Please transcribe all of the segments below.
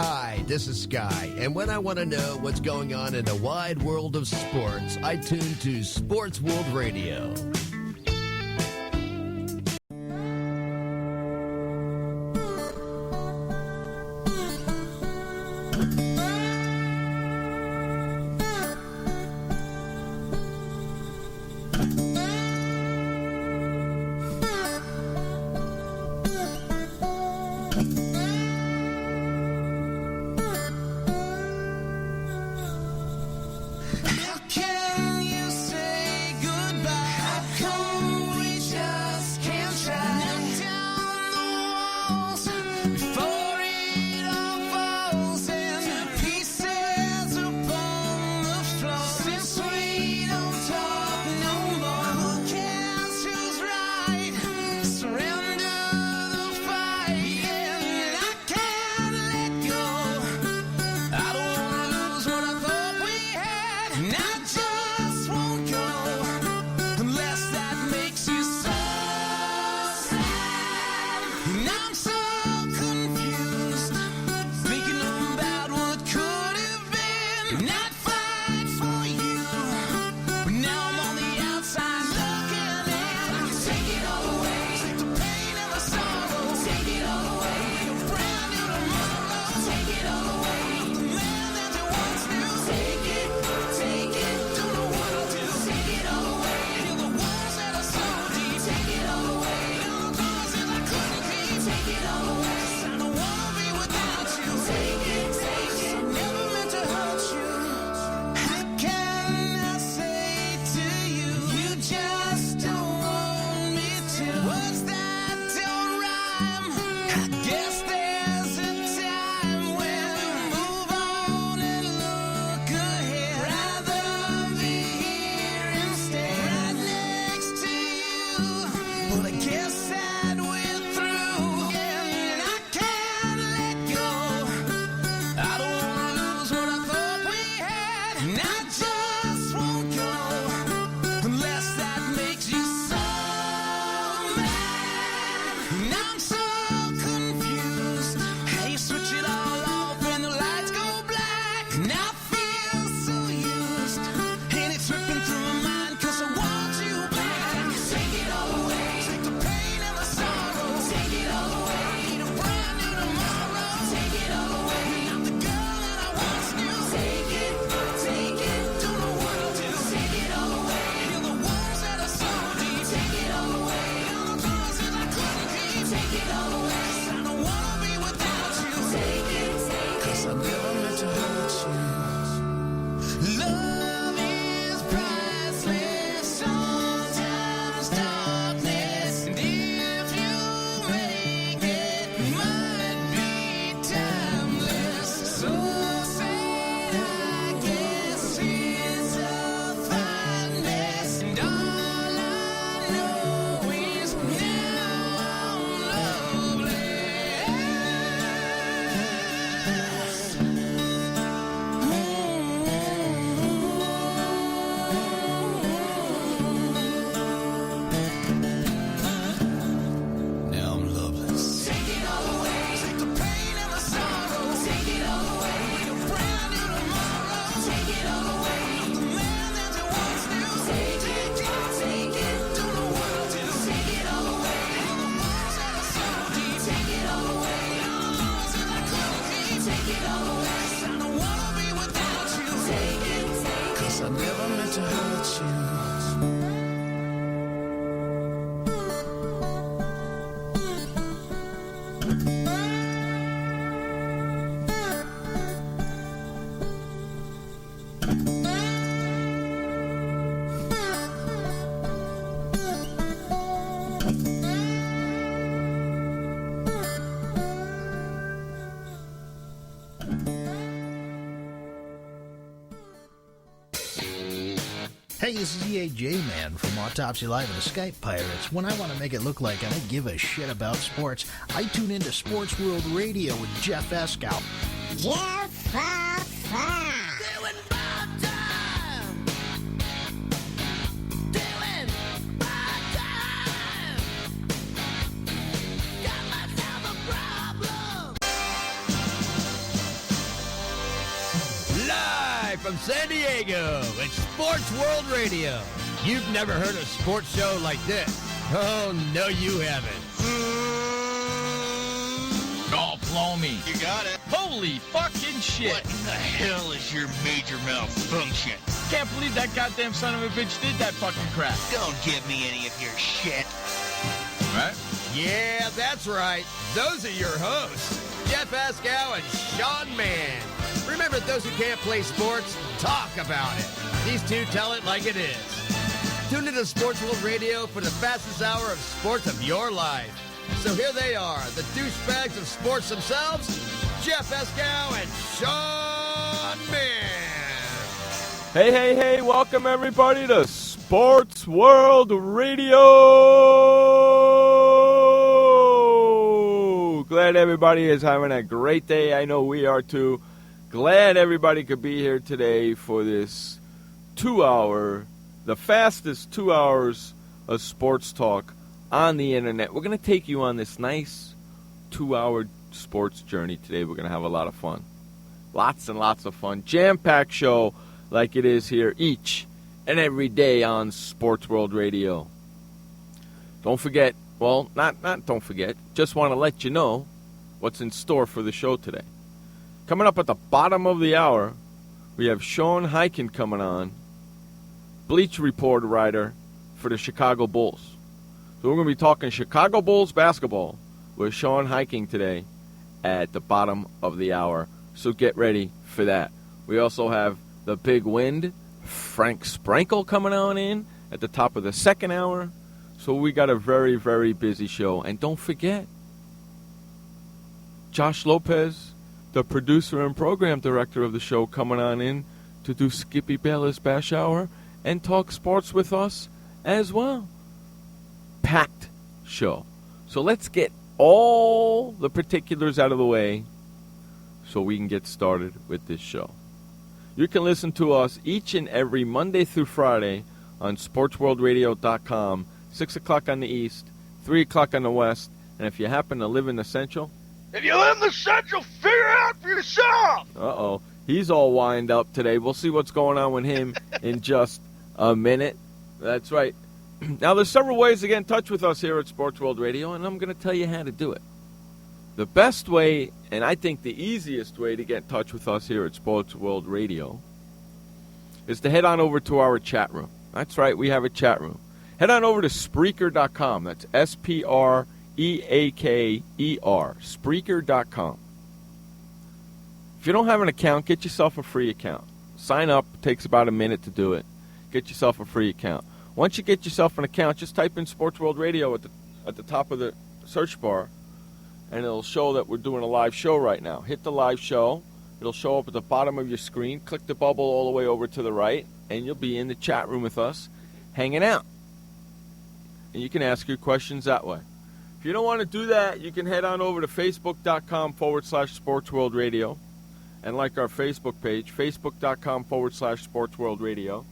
Hi, this is Sky, and when I want to know what's going on in the wide world of sports, I tune to Sports World Radio. Hey, this is EAJ Man from Autopsy Live and the Skype Pirates. When I want to make it look like I don't give a shit about sports, I tune into Sports World Radio with Jeff Escow. Jeff Doing my time. Doing my time. Got myself a problem. from San Diego. It's Sports World Radio. You've never heard a sports show like this. Oh, no, you haven't. Oh, blow me. You got it. Holy fucking shit. What in the hell is your major malfunction? Can't believe that goddamn son of a bitch did that fucking crap. Don't give me any of your shit. Right? Yeah, that's right. Those are your hosts, Jeff Askow and Sean Mann. Remember, those who can't play sports, talk about it. These two tell it like it is. Tune into Sports World Radio for the fastest hour of sports of your life. So here they are, the douchebags of sports themselves, Jeff Askow and Sean Mann. Hey, hey, hey, welcome everybody to Sports World Radio. Glad everybody is having a great day. I know we are too. Glad everybody could be here today for this 2 hour, the fastest 2 hours of sports talk on the internet. We're going to take you on this nice 2 hour sports journey today. We're going to have a lot of fun. Lots and lots of fun. Jam-packed show like it is here each and every day on Sports World Radio. Don't forget, well, not don't forget, just want to let you know what's in store for the show today. Coming up at the bottom of the hour, we have Sean Highkin coming on, Bleacher report writer for the Chicago Bulls. So we're going to be talking Chicago Bulls basketball with Sean Highkin today at the bottom of the hour. So get ready for that. We also have the Big Wind, Frank Sprankle coming on in at the top of the second hour. So we got a very, very busy show. And don't forget, Josh Lopez, the producer and program director of the show, coming on in to do Skippy Bayless Bash Hour and talk sports with us as well. Packed show. So let's get all the particulars out of the way so we can get started with this show. You can listen to us each and every Monday through Friday on SportsWorldRadio.com, 6 o'clock on the East, 3 o'clock on the West, and if you happen to live in the Central, If you live in the Central, figure it out for yourself. uh-oh, he's all wind up today. We'll see what's going on with him in just a minute. That's right. Now, there's several ways to get in touch with us here at Sports World Radio, and I'm going to tell you how to do it. The best way, and I think the easiest way to get in touch with us here at Sports World Radio, is to head on over to our chat room. That's right, we have a chat room. Head on over to Spreaker.com. That's Spreaker, Spreaker.com. If you don't have an account, get yourself a free account. Sign up. It takes about a minute to do it. Get yourself a free account. Once you get yourself an account, just type in Sports World Radio at the top of the search bar, and it'll show that we're doing a live show right now. Hit the live show. It'll show up at the bottom of your screen. Click the bubble all the way over to the right, and you'll be in the chat room with us hanging out. And you can ask your questions that way. If you don't want to do that, you can head on over to Facebook.com/SportsWorldRadio and like our Facebook page, Facebook.com/SportsWorldRadio.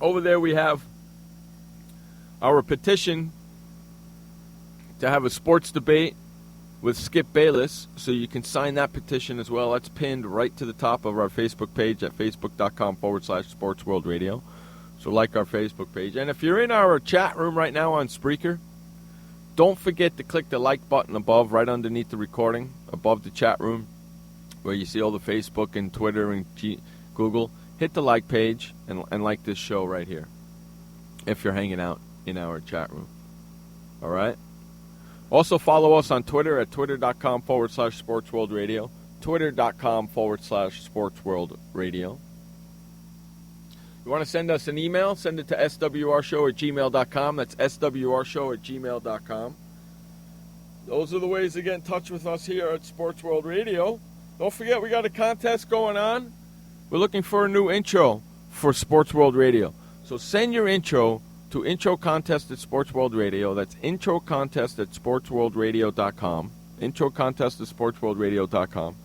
Over there we have our petition to have a sports debate with Skip Bayless, so you can sign that petition as well. That's pinned right to the top of our Facebook page at Facebook.com/SportsWorldRadio. So like our Facebook page. And if you're in our chat room right now on Spreaker, don't forget to click the like button above, right underneath the recording, above the chat room, where you see all the Facebook and Twitter and Google. Hit the like page and like this show right here if you're hanging out in our chat room. All right? Also follow us on Twitter at twitter.com/SportsWorldRadio, twitter.com/SportsWorldRadio. You want to send us an email, send it to swrshow@gmail.com. That's swrshow@gmail.com. Those are the ways to get in touch with us here at Sports World Radio. Don't forget, we got a contest going on. We're looking for a new intro for Sports World Radio. So send your intro to intro contest at Sports World Radio. That's intro contest at sportsworldradio.com. Intro contest at sportsworldradio.com.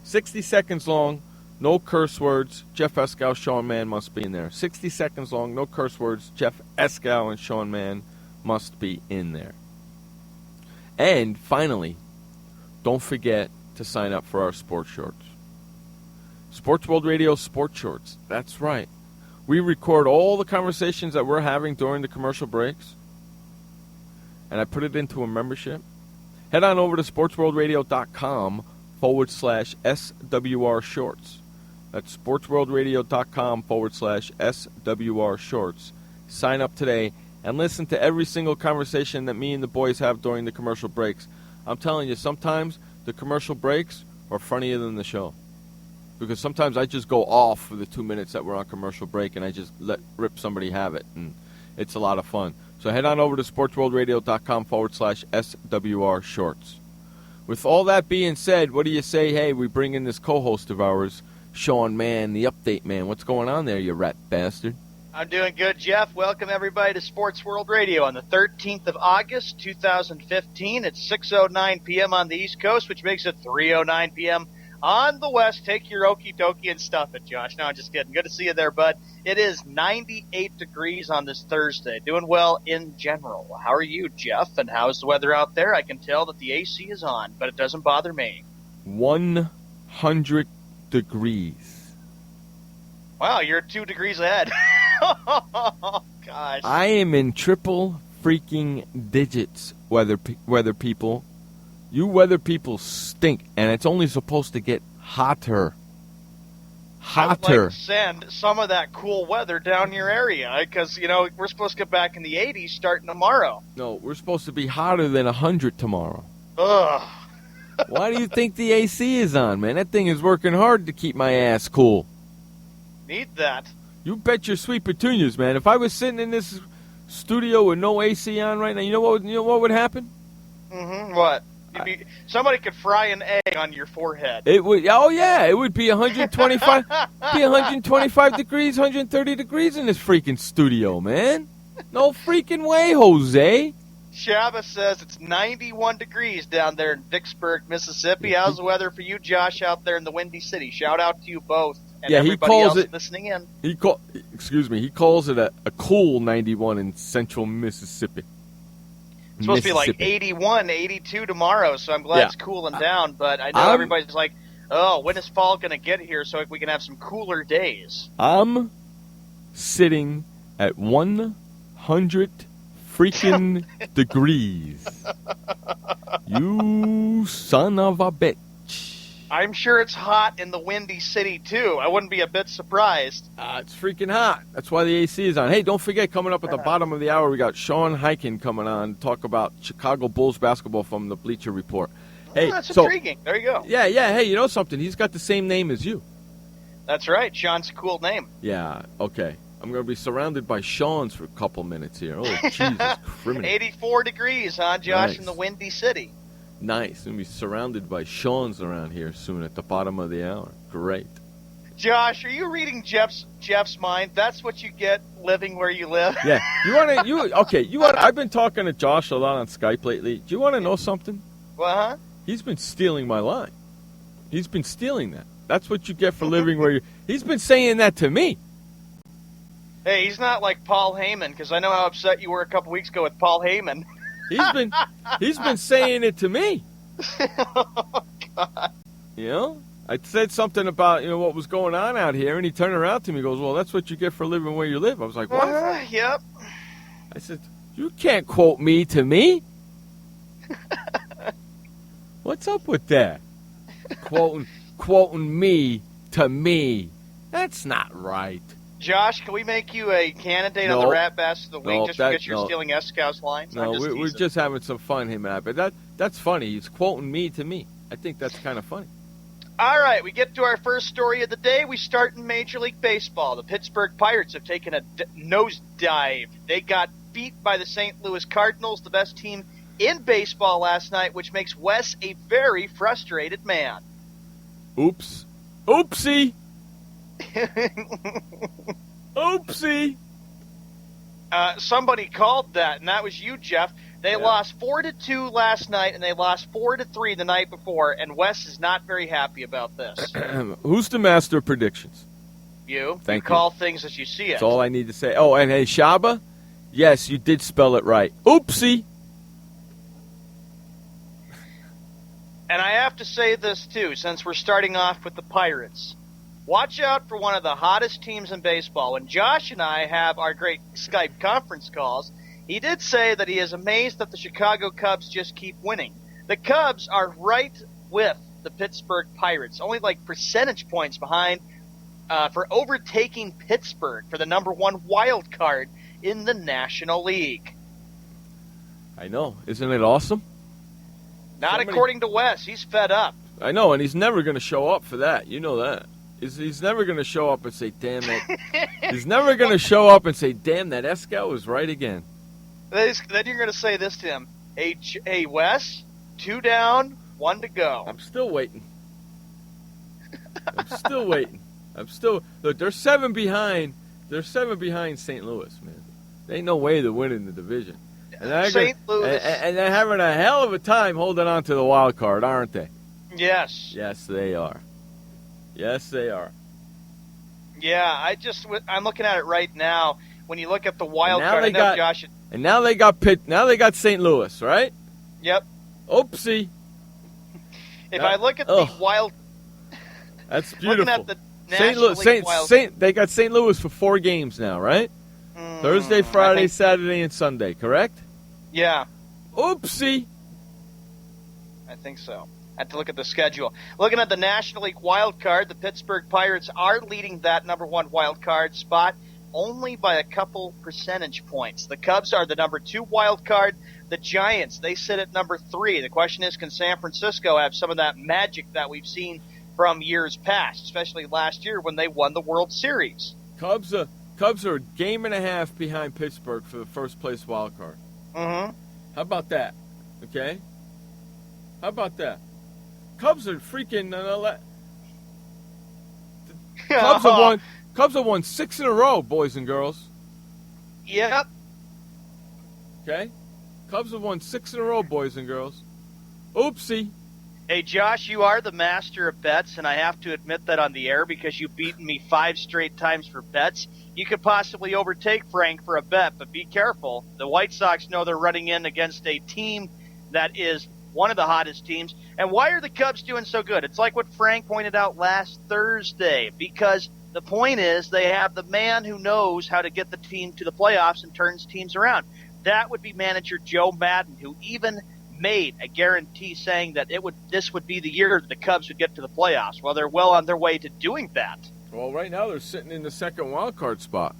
60 seconds long, no curse words. Jeff Askow, Sean Mann must be in there. 60 seconds long, no curse words. Jeff Askow and Sean Mann must be in there. And finally, don't forget to sign up for our sports shorts. Sports World Radio Sports Shorts. That's right. We record all the conversations that we're having during the commercial breaks, and I put it into a membership. Head on over to sportsworldradio.com/SWR Shorts. That's sportsworldradio.com/SWR Shorts. Sign up today and listen to every single conversation that me and the boys have during the commercial breaks. I'm telling you, sometimes the commercial breaks are funnier than the show. Because sometimes I just go off for the 2 minutes that we're on commercial break and I just let rip somebody have it. And it's a lot of fun. So head on over to sportsworldradio.com/SWR Shorts. With all that being said, what do you say, hey, we bring in this co-host of ours, Sean Man, the update man. What's going on there, you rat bastard? I'm doing good, Jeff. Welcome, everybody, to Sports World Radio on the 13th of August, 2015. It's 6:09 p.m. on the East Coast, which makes it 3:09 p.m. on the West. Take your okie dokie and stuff it, Josh. No, I'm just kidding. Good to see you there, bud. It is 98 degrees on this Thursday. Doing well in general. How are you, Jeff? And how's the weather out there? I can tell that the AC is on, but it doesn't bother me. 100 degrees. Wow, you're 2 degrees ahead. Oh, gosh. I am in triple freaking digits, weather people. You weather people stink, and it's only supposed to get hotter. I would like to send some of that cool weather down your area, because, we're supposed to get back in the 80s starting tomorrow. No, we're supposed to be hotter than 100 tomorrow. Ugh. Why do you think the AC is on, man? That thing is working hard to keep my ass cool. Need that. You bet your sweet petunias, man. If I was sitting in this studio with no AC on right now, you know what would happen? Mm-hmm. What? Somebody could fry an egg on your forehead. It would. Oh yeah, it would be 125. Be 125 degrees, 130 degrees in this freaking studio, man. No freaking way, Jose. Shaba says it's 91 degrees down there in Vicksburg, Mississippi. How's the weather for you, Josh, out there in the Windy City? Shout out to you both and everybody else listening in. He calls it a cool 91 in central Mississippi. It's supposed to be like 81, 82 tomorrow, so I'm glad it's cooling down. But I know everybody's like, oh, when is fall going to get here so we can have some cooler days? I'm sitting at 100 freaking degrees. You son of a bitch. I'm sure it's hot in the Windy City, too. I wouldn't be a bit surprised. It's freaking hot. That's why the AC is on. Hey, don't forget, coming up at the bottom of the hour, we got Sean Highkin coming on to talk about Chicago Bulls basketball from the Bleacher Report. Hey, that's intriguing. There you go. Yeah. Hey, you know something? He's got the same name as you. That's right. Sean's a cool name. Yeah, okay. I'm going to be surrounded by Sean's for a couple minutes here. Oh, Jesus Christ. 84 degrees, huh, Josh, Nice. in the Windy City. Nice. I'm going to be surrounded by Sean's around here soon at the bottom of the hour. Great. Josh, are you reading Jeff's mind? That's what you get living where you live. Yeah. I've been talking to Josh a lot on Skype lately. Do you want to know something? Well, huh? He's been stealing my line. He's been stealing that. That's what you get for living where you... He's been saying that to me. Hey, he's not like Paul Heyman, because I know how upset you were a couple weeks ago with Paul Heyman. He's been saying it to me. Oh, God. You know? I said something about, what was going on out here, and he turned around to me and goes, well, that's what you get for living where you live. I was like, what? Yep. I said, you can't quote me to me. What's up with that? Quoting me to me. That's not right. Josh, can we make you a candidate on the Rat Bass of the Week just because you're stealing Escow's lines? No, we're just having some fun, him and I. But that's funny. He's quoting me to me. I think that's kind of funny. All right, we get to our first story of the day. We start in Major League Baseball. The Pittsburgh Pirates have taken a nosedive. They got beat by the St. Louis Cardinals, the best team in baseball last night, which makes Wes a very frustrated man. Oops. Oopsie. Oopsie. Somebody called that, and that was you, Jeff. They lost 4-2 last night, and they lost 4-3 the night before, and Wes is not very happy about this. Who's the master of predictions? You. Thank you. Call things as you see it. That's all I need to say. Oh, and hey, Shaba, yes, you did spell it right. Oopsie. And I have to say this, too, since we're starting off with the Pirates. watch out for one of the hottest teams in baseball. When Josh and I have our great Skype conference calls, he did say that he is amazed that the Chicago Cubs just keep winning. The Cubs are right with the Pittsburgh Pirates, only like percentage points behind for overtaking Pittsburgh for the number 1 wild card in the National League. I know. Isn't it awesome? Not according to Wes. He's fed up. I know, and he's never going to show up for that. You know that. He's never going to show up and say, damn it. He's never going to show up and say, damn, that Escal was right again. Then you're going to say this to him. Hey, Wes, 2 down, 1 to go. I'm still waiting. Look, they're 7 behind. They're 7 behind St. Louis, man. There ain't no way they're winning the division. And St. Louis. And they're having a hell of a time holding on to the wild card, aren't they? Yes. Yes, they are. Yes, they are. Yeah, I'm looking at it right now. When you look at the wild card, Josh. And now they got St. Louis, right? Yep. Oopsie. If I look at the wild, that's beautiful. Looking at the National League wild, they got St. Louis for 4 games now, right? Thursday, Friday, Saturday, and Sunday, correct? Yeah. Oopsie. I think so. I have to look at the schedule. Looking at the National League wild card, the Pittsburgh Pirates are leading that number 1 wild card spot only by a couple percentage points. The Cubs are the number 2 wild card. The Giants, they sit at number 3. The question is, can San Francisco have some of that magic that we've seen from years past, especially last year when they won the World Series? Cubs are a game and a half behind Pittsburgh for the first place wild card. Mm-hmm. How about that? Okay? How about that? Cubs are freaking... Cubs have won 6 in a row, boys and girls. Yep. Okay? Cubs have won 6 in a row, boys and girls. Oopsie. Hey, Josh, you are the master of bets, and I have to admit that on the air because you've beaten me 5 straight times for bets. You could possibly overtake Frank for a bet, but be careful. The White Sox know they're running in against a team that is one of the hottest teams. And why are the Cubs doing so good? It's like what Frank pointed out last Thursday, because the point is they have the man who knows how to get the team to the playoffs and turns teams around. That would be manager Joe Madden, who even made a guarantee saying that this would be the year the Cubs would get to the playoffs. Well, they're well on their way to doing that. Well, right now they're sitting in the 2nd wild card spot.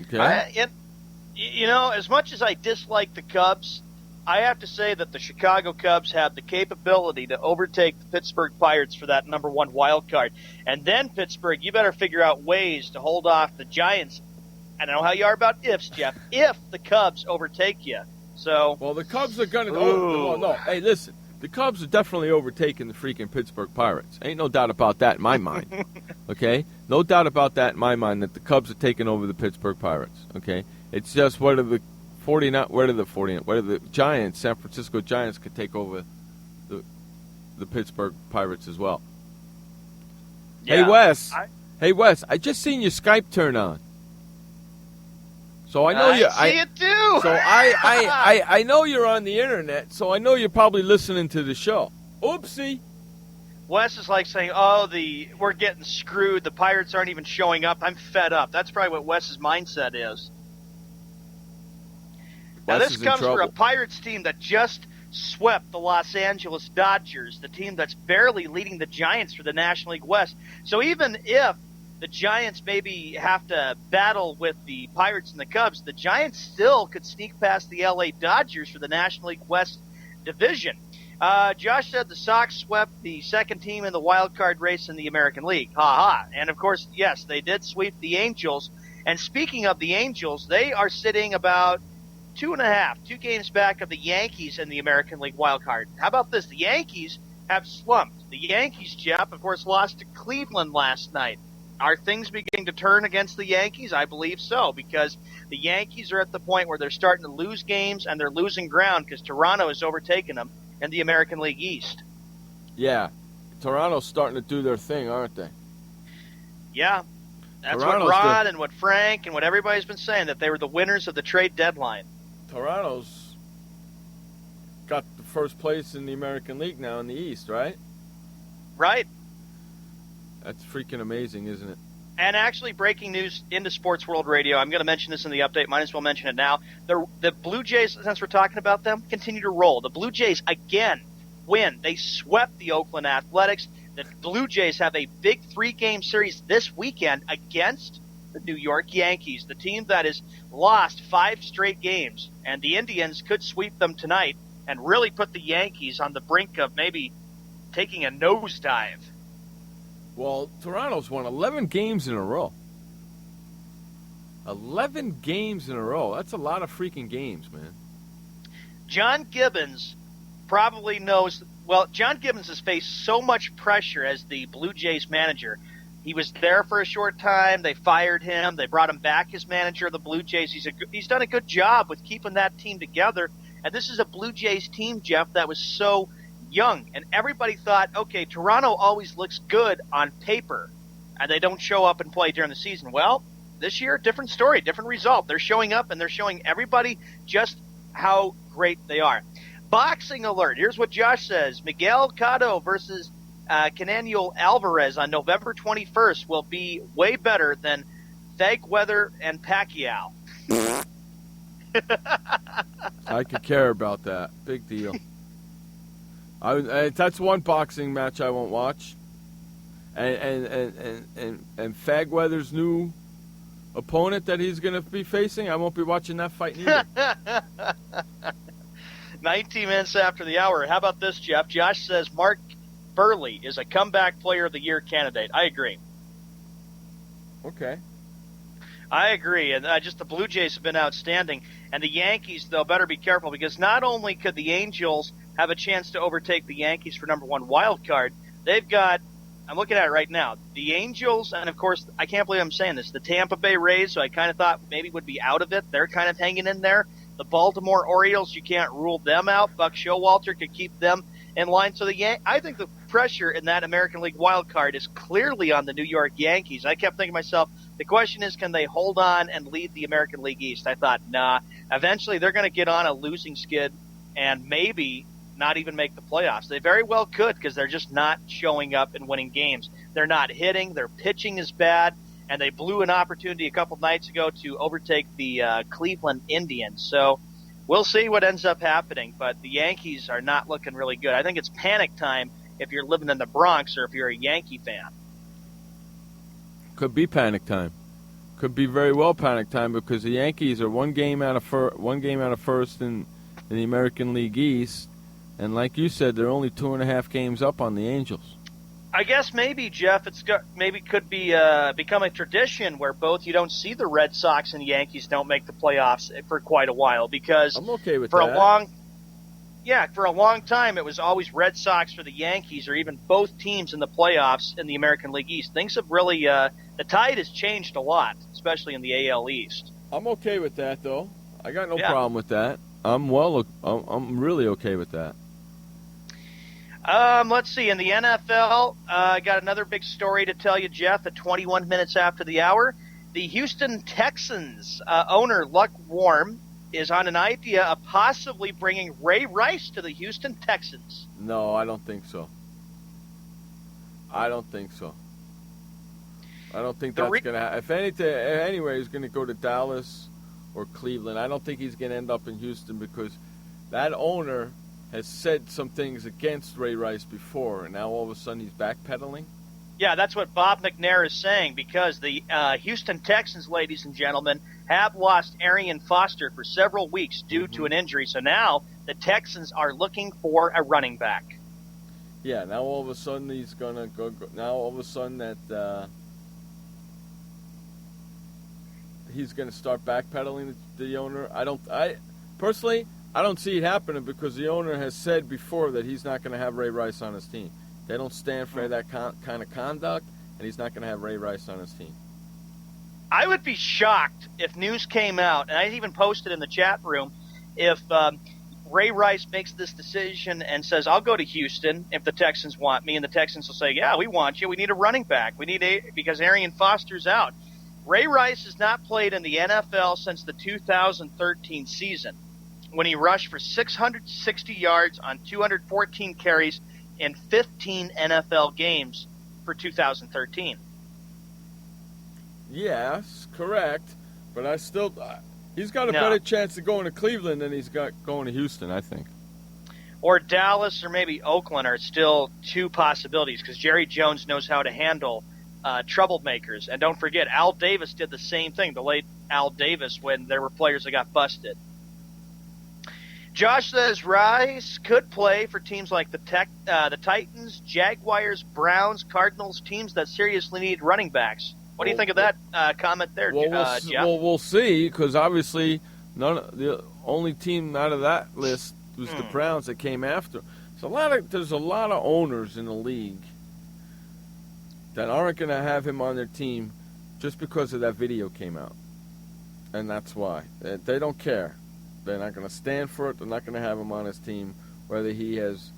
Okay. As much as I dislike the Cubs, I have to say that the Chicago Cubs have the capability to overtake the Pittsburgh Pirates for that number 1 wild card. And then, Pittsburgh, you better figure out ways to hold off the Giants. I don't know how you are about ifs, Jeff, if the Cubs overtake you. Well, the Cubs are going to... no. Hey, listen. The Cubs are definitely overtaking the freaking Pittsburgh Pirates. Ain't no doubt about that in my mind. Okay? No doubt about that in my mind that the Cubs are taking over the Pittsburgh Pirates. Okay? It's just whether the Giants, San Francisco Giants, could take over the Pittsburgh Pirates as well. Yeah, Hey, Wes, I just seen your Skype turn on. So I know I see it too. So I know you're on the internet, so I know you're probably listening to the show. Oopsie. Wes is like saying, we're getting screwed. The Pirates aren't even showing up. I'm fed up. That's probably what Wes's mindset is. Now, this comes for a Pirates team that just swept the Los Angeles Dodgers, the team that's barely leading the Giants for the National League West. So even if the Giants maybe have to battle with the Pirates and the Cubs, the Giants still could sneak past the LA Dodgers for the National League West division. Josh said the Sox swept the 2nd team in the wild card race in the American League. Ha-ha. And, of course, yes, they did sweep the Angels. And speaking of the Angels, they are sitting about 2 games back of the Yankees in the American League wild card. How about this? The Yankees have slumped. The Yankees, Jeff, of course, lost to Cleveland last night. Are things beginning to turn against the Yankees? I believe so, because the Yankees are at the point where they're starting to lose games and they're losing ground because Toronto has overtaken them in the American League East. Yeah. Toronto's starting to do their thing, aren't they? Yeah. That's what Rod and what Frank and what everybody's been saying, that they were the winners of the trade deadline. Toronto's got the first place in the American League now in the East, right? Right. That's freaking amazing, isn't it? And actually, breaking news into Sports World Radio, I'm going to mention this in the update. Might as well mention it now. The Blue Jays, since we're talking about them, continue to roll. The Blue Jays, again, win. They swept the Oakland Athletics. The Blue Jays have a big 3-game series this weekend against the New York Yankees, the team that has lost 5 straight games. And the Indians could sweep them tonight and really put the Yankees on the brink of maybe taking a nosedive. Well, Toronto's won 11 games in a row. 11 games in a row. That's a lot of freaking games, man. John Gibbons probably knows. Well, John Gibbons has faced so much pressure as the Blue Jays manager. He was there for a short time. They fired him. They brought him back as manager of the Blue Jays. He's done a good job with keeping that team together. And this is a Blue Jays team, Jeff, that was so young. And everybody thought, okay, Toronto always looks good on paper, and they don't show up and play during the season. Well, this year, different story, different result. They're showing up, and they're showing everybody just how great they are. Boxing alert. Here's what Josh says. Miguel Cotto versus Canelo Alvarez on November 21st will be way better than Mayweather and Pacquiao. I could care about that. Big deal. That's one boxing match I won't watch. And Fagweather's new opponent that he's going to be facing, I won't be watching that fight either. 19 minutes after the hour. How about this, Jeff? Josh says Mark Burley is a comeback player of the year candidate. I agree. Okay. I agree. And just the Blue Jays have been outstanding. And the Yankees, though, better be careful, because not only could the Angels have a chance to overtake the Yankees for number 1 wild card, they've got, I'm looking at it right now, the Angels, and of course, I can't believe I'm saying this, the Tampa Bay Rays, so I kind of thought maybe would be out of it. They're kind of hanging in there. The Baltimore Orioles, you can't rule them out. Buck Showalter could keep them in line. So I think the pressure in that American League wild card is clearly on the New York Yankees. I kept thinking to myself, the question is, can they hold on and lead the American League East? I thought, nah. Eventually, they're going to get on a losing skid and maybe not even make the playoffs. They very well could, because they're just not showing up and winning games. They're not hitting. Their pitching is bad. And they blew an opportunity a couple nights ago to overtake the Cleveland Indians. So we'll see what ends up happening. But the Yankees are not looking really good. I think it's panic time if you're living in the Bronx or if you're a Yankee fan. Could be panic time. Could be very well panic time, because the Yankees are one game out of first in the American League East, and like you said, they're only 2.5 games up on the Angels. I guess maybe, Jeff, could be become a tradition where you don't see the Red Sox and Yankees don't make the playoffs for quite a while, because I'm okay with for that. For a long time it was always Red Sox for the Yankees, or even both teams in the playoffs in the American League East. Things have really the tide has changed a lot, especially in the AL East. I'm okay with that, though. I got no problem with that. I'm really okay with that. Let's see. In the NFL, I got another big story to tell you, Jeff, at 21 minutes after the hour. The Houston Texans owner, Luck Warm, is on an idea of possibly bringing Ray Rice to the Houston Texans. No, I don't think so. I don't think that's going to happen. If anything, anyway, he's going to go to Dallas or Cleveland. I don't think he's going to end up in Houston, because that owner has said some things against Ray Rice before, and now all of a sudden he's backpedaling? Yeah, that's what Bob McNair is saying, because the Houston Texans, ladies and gentlemen, have lost Arian Foster for several weeks due to an injury. So now the Texans are looking for a running back. Yeah, now all of a sudden he's going to go. Now all of a sudden that he's going to start backpedaling the owner. Personally, I don't see it happening, because the owner has said before that he's not going to have Ray Rice on his team. They don't stand for that kind of conduct, and he's not going to have Ray Rice on his team. I would be shocked if news came out, and I even posted in the chat room, if Ray Rice makes this decision and says, I'll go to Houston if the Texans want me, and the Texans will say, yeah, we want you. We need a running back. Because Arian Foster's out. Ray Rice has not played in the NFL since the 2013 season, when he rushed for 660 yards on 214 carries in 15 NFL games for 2013. Yes, correct. But I still, he's got a No. better chance of going to Cleveland than he's got going to Houston, I think. Or Dallas or maybe Oakland are still two possibilities because Jerry Jones knows how to handle troublemakers. And don't forget, Al Davis did the same thing, the late Al Davis, when there were players that got busted. Josh says Rice could play for teams like the Titans, Jaguars, Browns, Cardinals, teams that seriously need running backs. What do you think of that comment there, Jeff? We'll see, because obviously the only team out of that list was the Browns that came after. There's a lot of owners in the league that aren't going to have him on their team just because of that video came out. And that's why. They don't care. They're not going to stand for it. They're not going to have him on his team, whether he has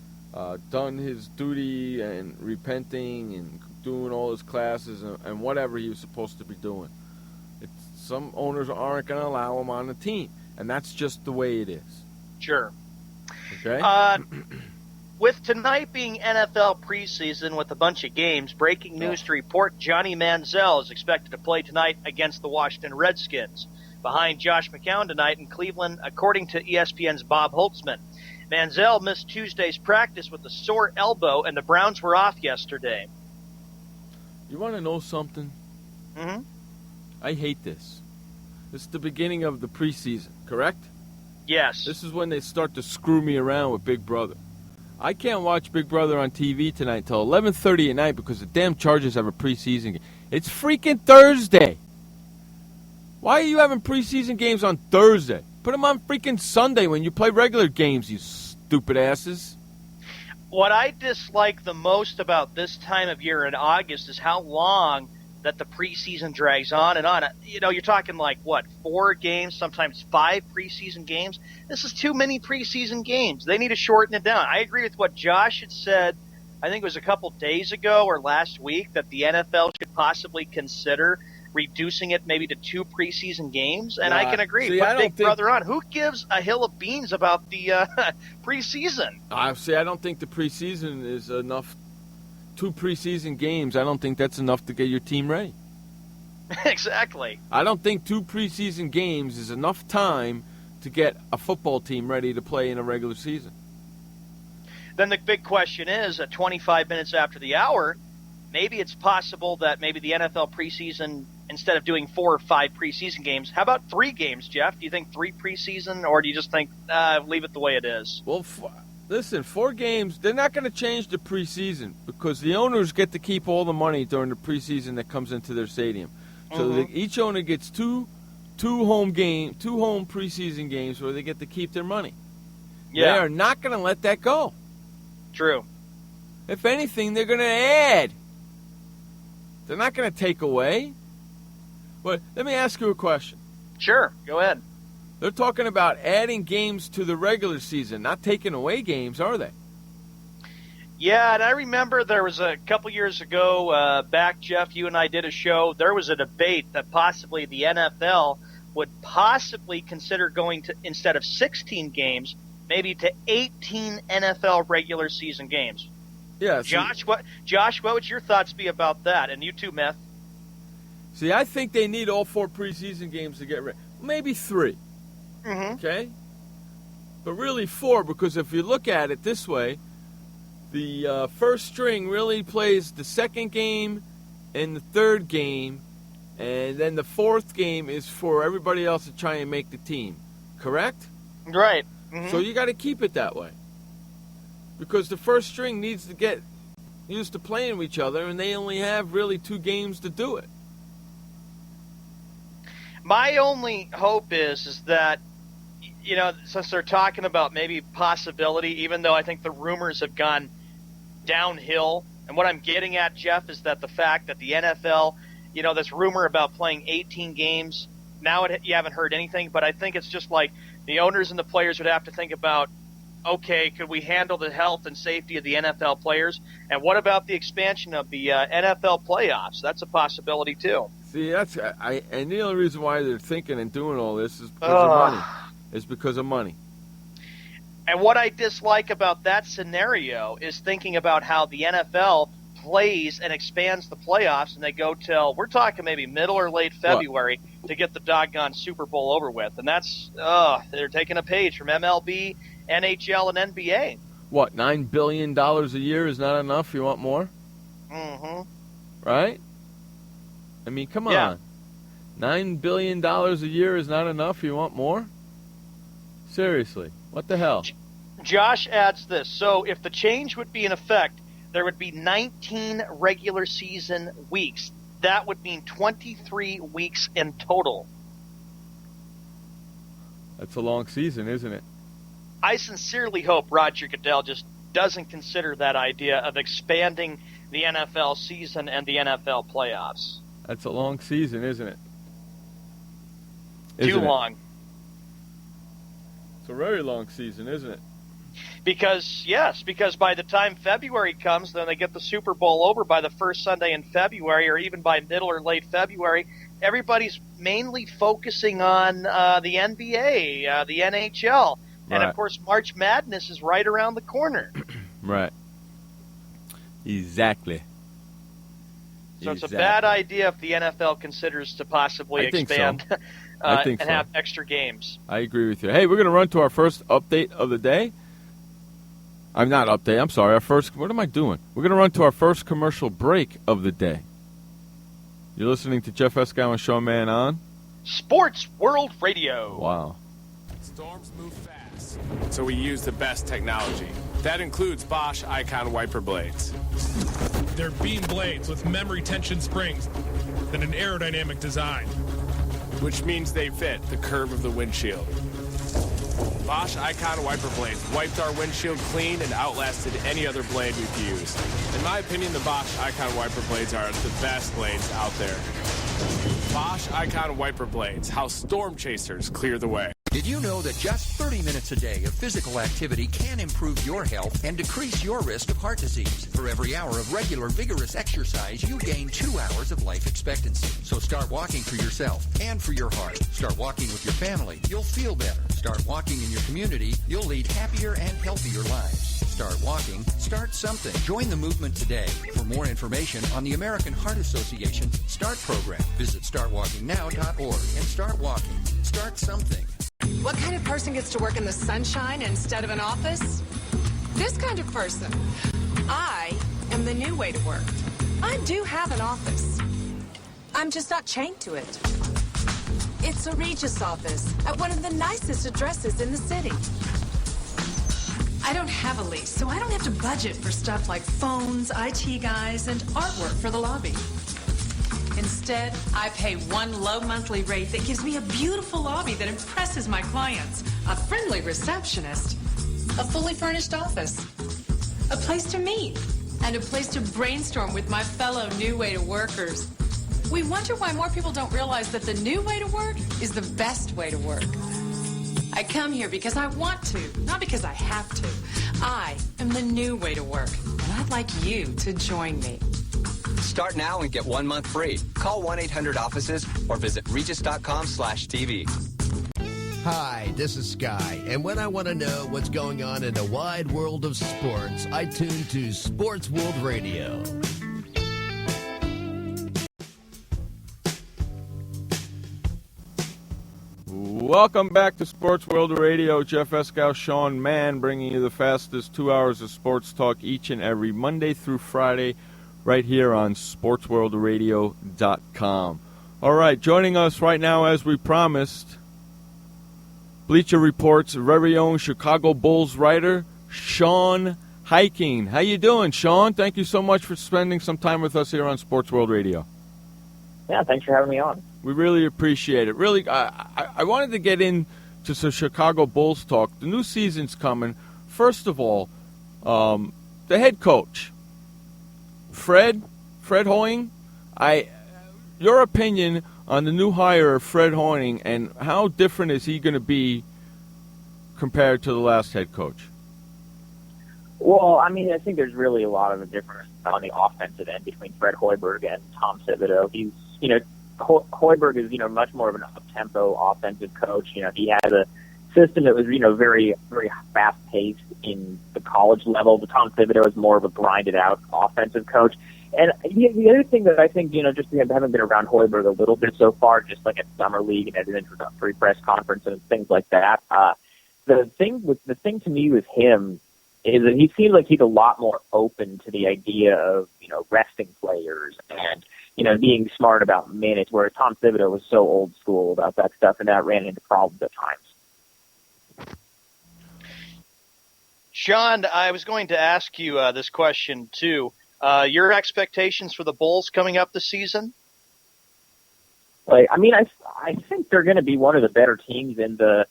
done his duty and repenting and doing all his classes and whatever he was supposed to be doing. Some owners aren't going to allow him on the team, and that's just the way it is. Sure. Okay? With tonight being NFL preseason with a bunch of games, breaking news to report Johnny Manziel is expected to play tonight against the Washington Redskins. Behind Josh McCown tonight in Cleveland, according to ESPN's Bob Holtzman. Manziel missed Tuesday's practice with a sore elbow, and the Browns were off yesterday. You want to know something? Mm-hmm. I hate this. This is the beginning of the preseason, correct? Yes. This is when they start to screw me around with Big Brother. I can't watch Big Brother on TV tonight until 11:30 at night because the damn Chargers have a preseason game. It's freaking Thursday. Why are you having preseason games on Thursday? Put them on freaking Sunday when you play regular games, you stupid asses. What I dislike the most about this time of year in August is how long that the preseason drags on and on. You know, you're talking like, 4 games, sometimes 5 preseason games? This is too many preseason games. They need to shorten it down. I agree with what Josh had said, I think it was a couple days ago or last week, that the NFL should possibly consider reducing it maybe to 2 preseason games, and I can agree. Put Big Brother on. Who gives a hill of beans about the preseason? I don't think the preseason is enough. 2 preseason games, I don't think that's enough to get your team ready. Exactly. I don't think 2 preseason games is enough time to get a football team ready to play in a regular season. Then the big question is, at 25 minutes after the hour, maybe it's possible that maybe the NFL preseason, instead of doing 4 or 5 preseason games, how about 3 games, Jeff? Do you think 3 preseason, or do you just think leave it the way it is? Well, listen, 4 games, they're not going to change the preseason because the owners get to keep all the money during the preseason that comes into their stadium. So each owner gets two home preseason games where they get to keep their money. Yeah. They are not going to let that go. True. If anything, they're going to add. They're not going to take away. But let me ask you a question. Sure, go ahead. They're talking about adding games to the regular season, not taking away games, are they? Yeah, and I remember there was a couple years ago, back, Jeff, you and I did a show. There was a debate that possibly the NFL would possibly consider going to, instead of 16 games, maybe to 18 NFL regular season games. Yeah. Josh, what would your thoughts be about that? And you too, Meth. See, I think they need all 4 preseason games to get ready. Maybe 3. Mm-hmm. Okay? But really 4, because if you look at it this way, the first string really plays the second game and the third game, and then the 4th game is for everybody else to try and make the team. Correct? Right. Mm-hmm. So you got to keep it that way. Because the first string needs to get used to playing with each other, and they only have really 2 games to do it. My only hope is that, you know, since they're talking about maybe possibility, even though I think the rumors have gone downhill, and what I'm getting at, Jeff, is that the fact that the NFL, you know, this rumor about playing 18 games, now you haven't heard anything, but I think it's just like the owners and the players would have to think about, okay, could we handle the health and safety of the NFL players? And what about the expansion of the NFL playoffs? That's a possibility, too. See, and the only reason why they're thinking and doing all this is because of money. It's because of money. And what I dislike about that scenario is thinking about how the NFL plays and expands the playoffs, and they go till, we're talking maybe middle or late February to get the doggone Super Bowl over with. And that's, they're taking a page from MLB, NHL, and NBA. What, $9 billion a year is not enough? You want more? Mm-hmm. Right? I mean, come on. $9 billion a year is not enough? You want more? Seriously. What the hell? Josh adds this. So if the change would be in effect, there would be 19 regular season weeks. That would mean 23 weeks in total. That's a long season, isn't it? I sincerely hope Roger Goodell just doesn't consider that idea of expanding the NFL season and the NFL playoffs. That's a long season, isn't it? Too long. It's a very long season, isn't it? Because by the time February comes, then they get the Super Bowl over by the first Sunday in February, or even by middle or late February. Everybody's mainly focusing on the NBA, the NHL. And, of course, March Madness is right around the corner. Right. Exactly. So it's a bad idea if the NFL considers to possibly expand and have extra games. I agree with you. Hey, we're going to run to our first update of the day. I'm not update. I'm sorry. What am I doing? We're going to run to our first commercial break of the day. You're listening to Jeff Escow and Sean Mann on Sports World Radio. Wow. Storms move fast, so we use the best technology. That includes Bosch Icon wiper blades. They're beam blades with memory tension springs and an aerodynamic design, which means they fit the curve of the windshield. Bosch Icon wiper blades wiped our windshield clean and outlasted any other blade we've used. In my opinion, the Bosch Icon wiper blades are the best blades out there. Bosch Icon wiper blades, how storm chasers clear the way. Did you know that just 30 minutes a day of physical activity can improve your health and decrease your risk of heart disease? For every hour of regular, vigorous exercise, you gain 2 hours of life expectancy. So start walking for yourself and for your heart. Start walking with your family. You'll feel better. Start walking in your community. You'll lead happier and healthier lives. Start walking. Start something. Join the movement today. For more information on the American Heart Association START program, visit startwalkingnow.org and start walking. Start something. What kind of person gets to work in the sunshine instead of an office? This kind of person. I am the new way to work. I do have an office. I'm just not chained to it. It's a Regis office at one of the nicest addresses in the city. I don't have a lease, so I don't have to budget for stuff like phones, IT guys, and artwork for the lobby. Instead, I pay one low monthly rate that gives me a beautiful lobby that impresses my clients, a friendly receptionist, a fully furnished office, a place to meet, and a place to brainstorm with my fellow new way to workers. We wonder why more people don't realize that the new way to work is the best way to work. I come here because I want to, not because I have to. I am the new way to work, and I'd like you to join me. Start now and get 1 month free. Call 1-800-OFFICES or visit regis.com/TV. Hi, this is Sky, and when I want to know what's going on in the wide world of sports, I tune to Sports World Radio. Welcome back to Sports World Radio. Jeff Escow, Sean Mann, bringing you the fastest 2 hours of sports talk each and every Monday through Friday, right here on SportsWorldRadio.com. All right, joining us right now, as we promised, Bleacher Report's very own Chicago Bulls writer, Sean Highkin. How you doing, Sean? Thank you so much for spending some time with us here on Sports World Radio. Yeah, thanks for having me on. We really appreciate it. Really, I wanted to get into some Chicago Bulls talk. The new season's coming. First of all, the head coach, Fred Hoying. Your opinion on the new hire of Fred Hoying, and how different is he going to be compared to the last head coach? Well, I mean, I think there's really a lot of a difference on the offensive end between Fred Hoiberg and Tom Thibodeau. He's, Hoiberg is, much more of an up-tempo offensive coach. He has a system that was, very, very fast-paced in the college level. The Tom Thibodeau is more of a grinded-out offensive coach. And the other thing that I think, just having been around Hoiberg a little bit so far, just like at Summer League and at an introductory press conference and things like that, the thing to me with him is that he seems like he's a lot more open to the idea of, resting players and, being smart about minutes, whereas Tom Thibodeau was so old school about that stuff, and that ran into problems at times. Sean, I was going to ask you this question, too. Your expectations for the Bulls coming up this season? I think they're going to be one of the better teams in the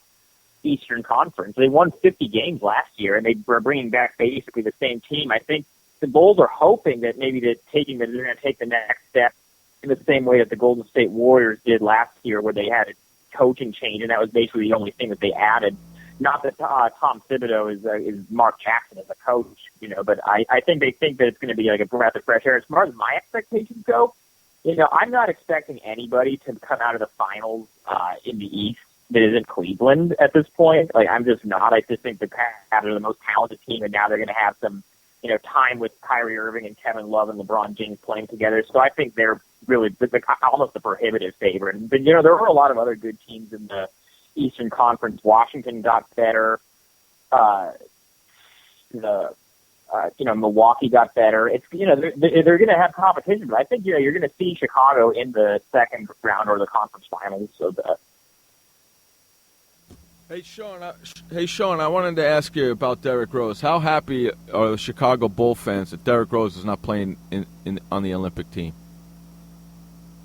Eastern Conference. They won 50 games last year, and they were bringing back basically the same team. I think the Bulls are hoping that maybe they're going to take the next step in the same way that the Golden State Warriors did last year, where they had a coaching change, and that was basically the only thing that they added. Not that Tom Thibodeau is Mark Jackson as a coach, but I think they think that it's going to be like a breath of fresh air. As far as my expectations go, I'm not expecting anybody to come out of the finals in the East that isn't Cleveland at this point. I'm just not. I just think the Cavs are the most talented team, and now they're going to have some, time with Kyrie Irving and Kevin Love and LeBron James playing together. So I think they're really almost a prohibitive favorite. But, there were a lot of other good teams in the Eastern Conference. Washington got better. Milwaukee got better. It's, they're going to have competition, but I think, you're going to see Chicago in the second round or the conference finals. So Hey, Sean, I wanted to ask you about Derrick Rose. How happy are the Chicago Bull fans that Derrick Rose is not playing on the Olympic team?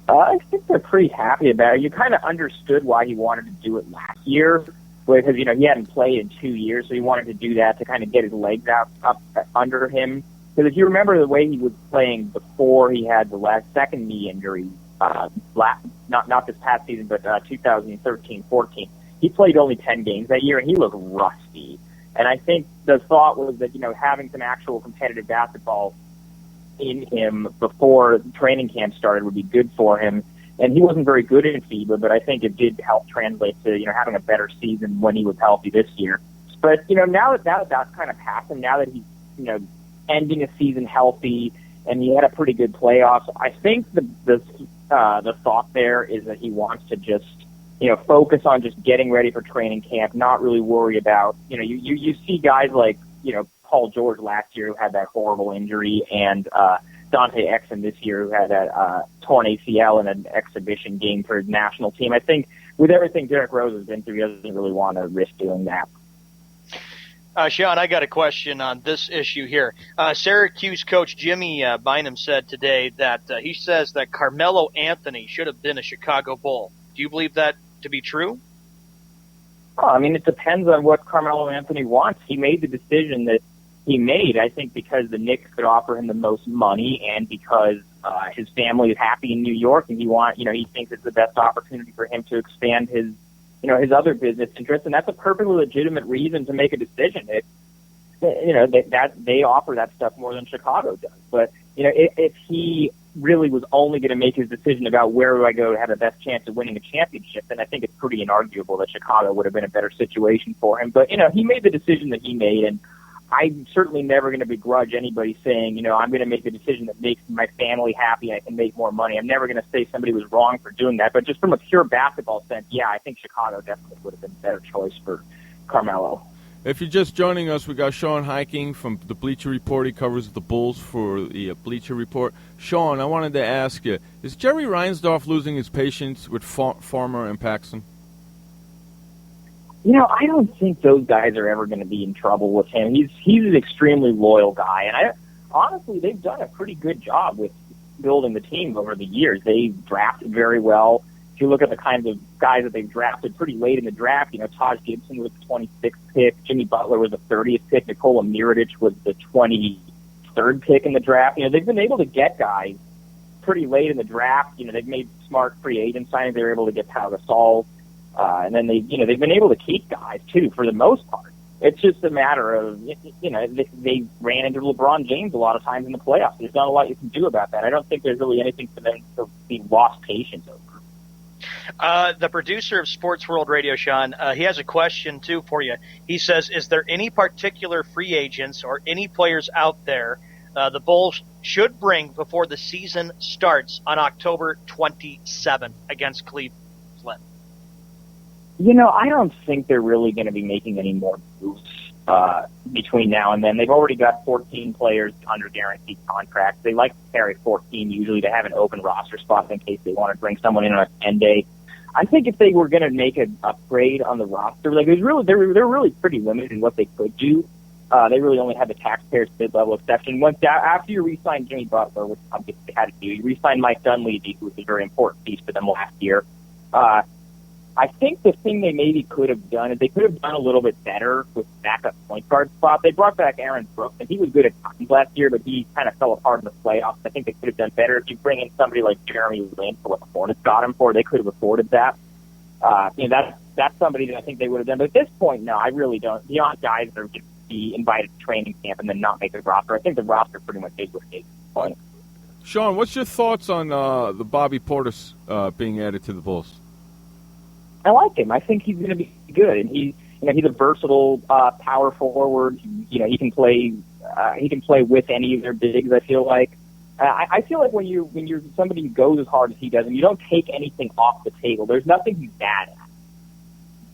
I think they're pretty happy about it. You kind of understood why he wanted to do it last year, because, he hadn't played in 2 years, so he wanted to do that to kind of get his legs up under him. Because if you remember the way he was playing before he had the second knee injury, not this past season, but 2013-14, he played only 10 games that year, and he looked rusty. And I think the thought was that, having some actual competitive basketball in him before training camp started would be good for him. And he wasn't very good in FIBA, but I think it did help translate to, having a better season when he was healthy this year. But, now that that's kind of happened, now that he's, ending a season healthy and he had a pretty good playoffs, I think the thought there is that he wants to just, focus on just getting ready for training camp, not really worry about, you see guys like, Paul George last year who had that horrible injury, and Dante Exum this year who had that torn ACL in an exhibition game for his national team. I think with everything Derrick Rose has been through, he doesn't really want to risk doing that. Sean, I got a question on this issue here. Syracuse coach Jimmy Bynum said today that he says that Carmelo Anthony should have been a Chicago Bull. Do you believe that to be true? Oh, it depends on what Carmelo Anthony wants. He made the decision that he made, I think, because the Knicks could offer him the most money, and because his family is happy in New York, and he thinks it's the best opportunity for him to expand his other business interests, and that's a perfectly legitimate reason to make a decision. They offer that stuff more than Chicago does. But if he really was only going to make his decision about where do I go to have the best chance of winning a championship, then I think it's pretty inarguable that Chicago would have been a better situation for him. But he made the decision that he made, and I'm certainly never going to begrudge anybody saying, I'm going to make the decision that makes my family happy and I can make more money. I'm never going to say somebody was wrong for doing that. But just from a pure basketball sense, yeah, I think Chicago definitely would have been a better choice for Carmelo. If you're just joining us, we got Sean Highkin from the Bleacher Report. He covers the Bulls for the Bleacher Report. Sean, I wanted to ask you, is Jerry Reinsdorf losing his patience with Farmer and Paxson? I don't think those guys are ever going to be in trouble with him. He's an extremely loyal guy, and honestly, they've done a pretty good job with building the team over the years. They've drafted very well. If you look at the kinds of guys that they've drafted pretty late in the draft, Taj Gibson was the 26th pick, Jimmy Butler was the 30th pick, Nikola Mirotic was the 23rd pick in the draft. They've been able to get guys pretty late in the draft. They've made smart free agent signings. They were able to get Pau Gasol. And then they've been able to keep guys too for the most part. It's just a matter of, they ran into LeBron James a lot of times in the playoffs. There's not a lot you can do about that. I don't think there's really anything for them to be lost patience over. The producer of Sports World Radio, Sean, he has a question, too, for you. He says, is there any particular free agents or any players out there the Bulls should bring before the season starts on October 27 against Cleveland? I don't think they're really going to be making any more moves between now and then. They've already got 14 players under guaranteed contracts. They like to carry 14 usually to have an open roster spot in case they want to bring someone in on a 10-day. I think if they were going to make an upgrade on the roster, they're really pretty limited in what they could do. They really only had the taxpayers mid-level exception. After you re-signed Jimmy Butler, which obviously they had to do, you re-signed Mike Dunleavy, who was a very important piece for them last year. I think the thing they maybe could have done is they could have done a little bit better with backup point guard spot. They brought back Aaron Brooks, and he was good at times last year, but he kind of fell apart in the playoffs. I think they could have done better if you bring in somebody like Jeremy Lin for what the Hornets got him for. They could have afforded that. That's somebody that I think they would have done. But at this point, no, I really don't. Beyond guys that are going to be invited to training camp and then not make the roster, I think the roster pretty much is what it is at this point. Sean, what's your thoughts on the Bobby Portis being added to the Bulls? I like him. I think he's going to be good, and he's a versatile power forward. He can play with any of their bigs. I feel like. I feel like when you're somebody who goes as hard as he does, and you don't take anything off the table, there's nothing he's bad at.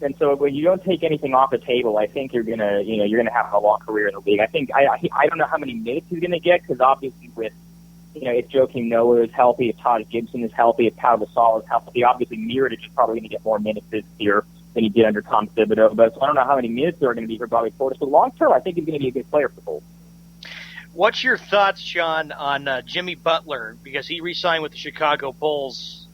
And so when you don't take anything off the table, I think you're gonna have a long career in the league. I think I don't know how many minutes he's going to get because obviously with if Joakim Noah is healthy, if Taj Gibson is healthy, if Pau Gasol is healthy, obviously Mirotic is probably going to get more minutes this year than he did under Tom Thibodeau. But so I don't know how many minutes there are going to be for Bobby Portis. But long term, I think he's going to be a good player for the Bulls. What's your thoughts, Sean, on Jimmy Butler because he re-signed with the Chicago Bulls?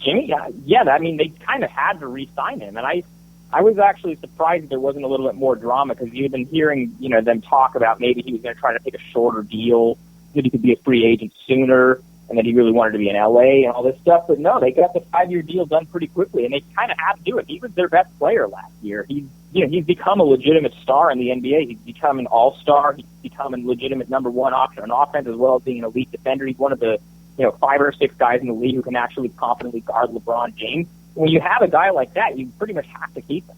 Jimmy, yeah, I mean they kind of had to re-sign him, and I was actually surprised there wasn't a little bit more drama because you've been hearing, them talk about maybe he was going to try to take a shorter deal, that he could be a free agent sooner, and that he really wanted to be in LA and all this stuff. But no, they got the 5-year deal done pretty quickly, and they kind of had to do it. He was their best player last year. He's become a legitimate star in the NBA. He's become an all-star. He's become a legitimate number one option on offense as well as being an elite defender. He's one of the 5 or 6 guys in the league who can actually confidently guard LeBron James. When you have a guy like that, you pretty much have to keep him.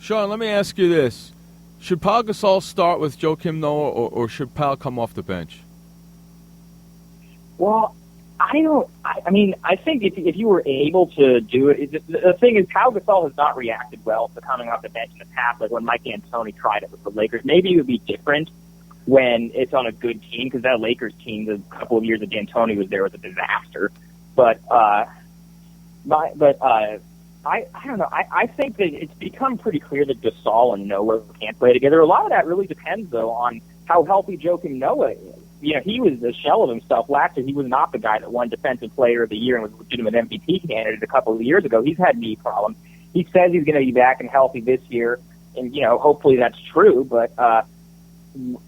Sean, let me ask you this. Should Pau Gasol start with Joakim Noah, or should Pau come off the bench? Well, I think if you were able to do it, the thing is, Pau Gasol has not reacted well to coming off the bench in the past, like when Mike D'Antoni tried it with the Lakers. Maybe it would be different when it's on a good team, because that Lakers team, the couple of years that D'Antoni was there, was a disaster. But I don't know. I think that it's become pretty clear that Gasol and Noah can't play together. A lot of that really depends, though, on how healthy Joakim Noah is. He was a shell of himself last year. He was not the guy that won Defensive Player of the Year and was a legitimate MVP candidate a couple of years ago. He's had knee problems. He says he's going to be back and healthy this year, and hopefully that's true. But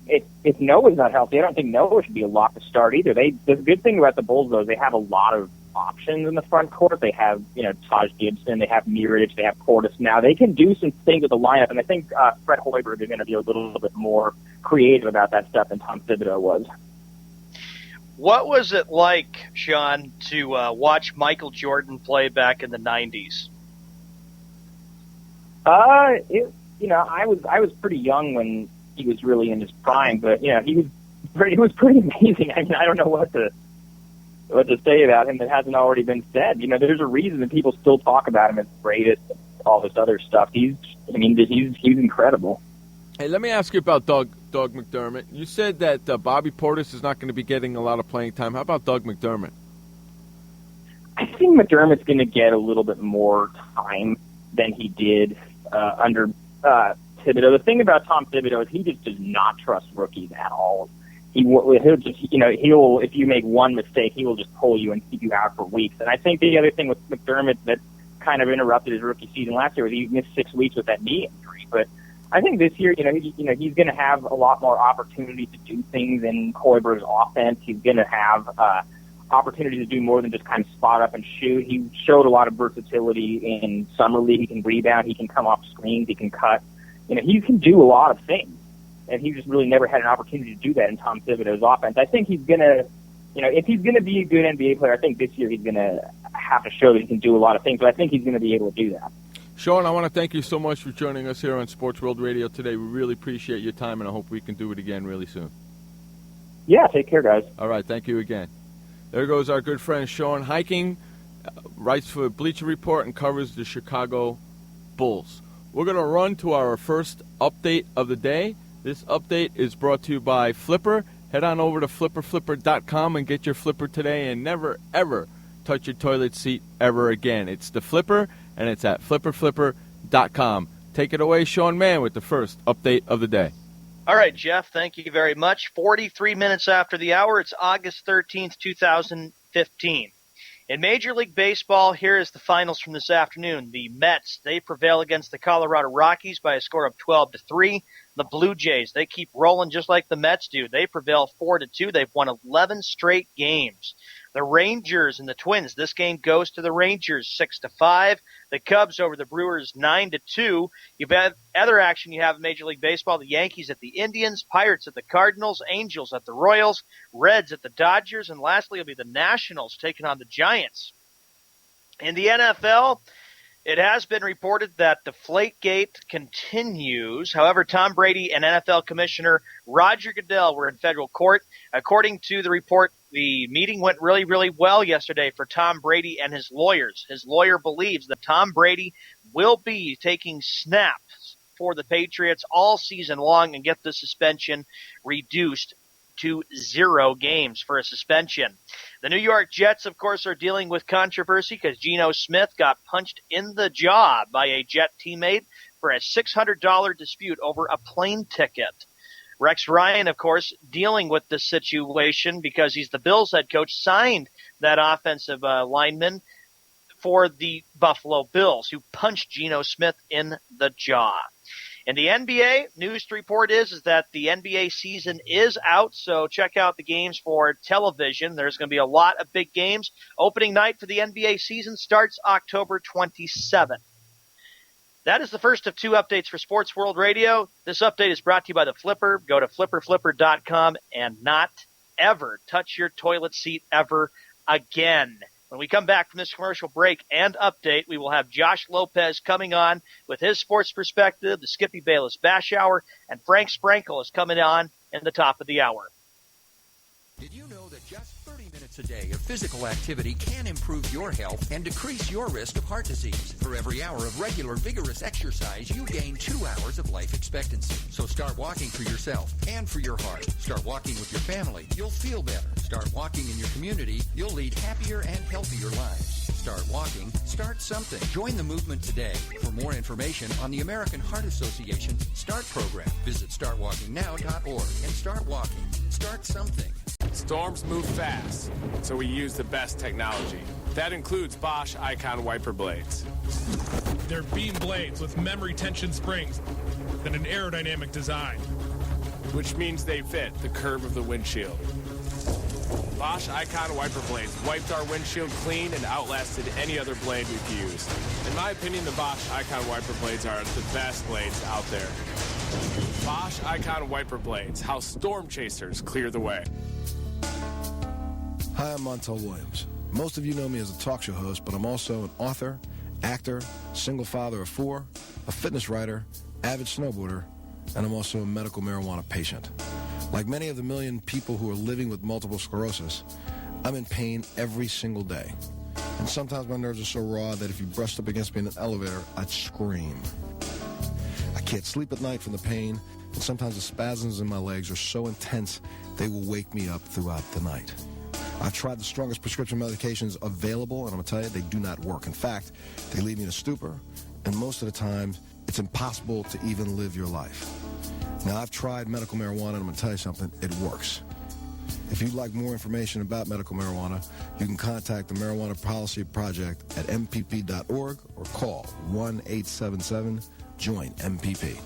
if Noah's not healthy, I don't think Noah should be a lock to start either. The good thing about the Bulls, though, is they have a lot of options in the front court. They have, Taj Gibson, they have Mirotic, they have Portis now. They can do some things with the lineup, and I think Fred Hoiberg is going to be a little bit more creative about that stuff than Tom Thibodeau was. What was it like, Sean, to watch Michael Jordan play back in the 90s? I was pretty young when he was really in his prime, but he was pretty amazing. I mean, I don't know what to say about him that hasn't already been said. There's a reason that people still talk about him as the greatest and all this other stuff. He's incredible. Hey, let me ask you about Doug McDermott. You said that Bobby Portis is not going to be getting a lot of playing time. How about Doug McDermott? I think McDermott's going to get a little bit more time than he did under Thibodeau. The thing about Tom Thibodeau is he just does not trust rookies at all. He'll just, if you make one mistake, he will just pull you and keep you out for weeks. And I think the other thing with McDermott that kind of interrupted his rookie season last year was he missed 6 weeks with that knee injury. But I think this year, he's going to have a lot more opportunity to do things in Hoiberg's offense. He's going to have opportunity to do more than just kind of spot up and shoot. He showed a lot of versatility in summer league. He can rebound. He can come off screens. He can cut. He can do a lot of things. And he just really never had an opportunity to do that in Tom Thibodeau's offense. I think he's going to if he's going to be a good NBA player, I think this year he's going to have to show that he can do a lot of things, but I think he's going to be able to do that. Sean, I want to thank you so much for joining us here on Sports World Radio today. We really appreciate your time, and I hope we can do it again really soon. Yeah, take care, guys. All right, thank you again. There goes our good friend Sean Highkin, writes for Bleacher Report and covers the Chicago Bulls. We're going to run to our first update of the day. This update is brought to you by Flipper. Head on over to flipperflipper.com and get your Flipper today and never, ever touch your toilet seat ever again. It's the Flipper, and it's at flipperflipper.com. Take it away, Sean Mann, with the first update of the day. All right, Jeff, thank you very much. 43 minutes after the hour, it's August 13th, 2015. In Major League Baseball, here is the finals from this afternoon. The Mets, they prevail against the Colorado Rockies by a score of 12-3. The Blue Jays, they keep rolling just like the Mets do. They prevail 4-2. They've won 11 straight games. The Rangers and the Twins, this game goes to the Rangers 6-5. The Cubs over the Brewers 9-2. You've had other action you have in Major League Baseball. The Yankees at the Indians, Pirates at the Cardinals, Angels at the Royals, Reds at the Dodgers, and lastly will be the Nationals taking on the Giants. In the NFL, it has been reported that Deflategate continues. However, Tom Brady and NFL Commissioner Roger Goodell were in federal court. According to the report, the meeting went really, really well yesterday for Tom Brady and his lawyers. His lawyer believes that Tom Brady will be taking snaps for the Patriots all season long and get the suspension reduced to 0 games for a suspension. The New York Jets, of course, are dealing with controversy because Geno Smith got punched in the jaw by a Jet teammate for a $600 dispute over a plane ticket. Rex Ryan, of course, dealing with this situation because he's the Bills head coach, signed that offensive lineman for the Buffalo Bills, who punched Geno Smith in the jaw. In the NBA, news to report is that the NBA season is out, so check out the games for television. There's going to be a lot of big games. Opening night for the NBA season starts October 27th. That is the first of 2 updates for Sports World Radio. This update is brought to you by the Flipper. Go to flipperflipper.com and not ever touch your toilet seat ever again. When we come back from this commercial break and update, we will have Josh Lopez coming on with his sports perspective, the Skippy Bayless Bash Hour, and Frank Sprankle is coming on in the top of the hour. Did you know that just 30 minutes a day of physical activity can improve your health and decrease your risk of heart disease? For every hour of regular, vigorous exercise, you gain 2 hours of life expectancy. So start walking for yourself and for your heart. Start walking with your family. You'll feel better. Start walking in your community. You'll lead happier and healthier lives. Start walking. Start something. Join the movement today. For more information on the American Heart Association's START program, visit startwalkingnow.org and start walking. Start something. Storms move fast, so we use the best technology. That includes Bosch Icon wiper blades. They're beam blades with memory tension springs and an aerodynamic design, which means they fit the curve of the windshield. Bosch Icon wiper blades wiped our windshield clean and outlasted any other blade we've used. In my opinion, the Bosch Icon wiper blades are the best blades out there. Bosch Icon wiper blades, how storm chasers clear the way. Hi, I'm Montel Williams. Most of you know me as a talk show host, but I'm also an author, actor, single father of 4, a fitness writer, avid snowboarder, and I'm also a medical marijuana patient. Like many of the million people who are living with multiple sclerosis, I'm in pain every single day. And sometimes my nerves are so raw that if you brushed up against me in an elevator, I'd scream. I can't sleep at night from the pain, and sometimes the spasms in my legs are so intense they will wake me up throughout the night. I've tried the strongest prescription medications available, and I'm going to tell you, they do not work. In fact, they leave me in a stupor, and most of the time, it's impossible to even live your life. Now, I've tried medical marijuana, and I'm going to tell you something, it works. If you'd like more information about medical marijuana, you can contact the Marijuana Policy Project at mpp.org or call 1-877-JOIN-MPP.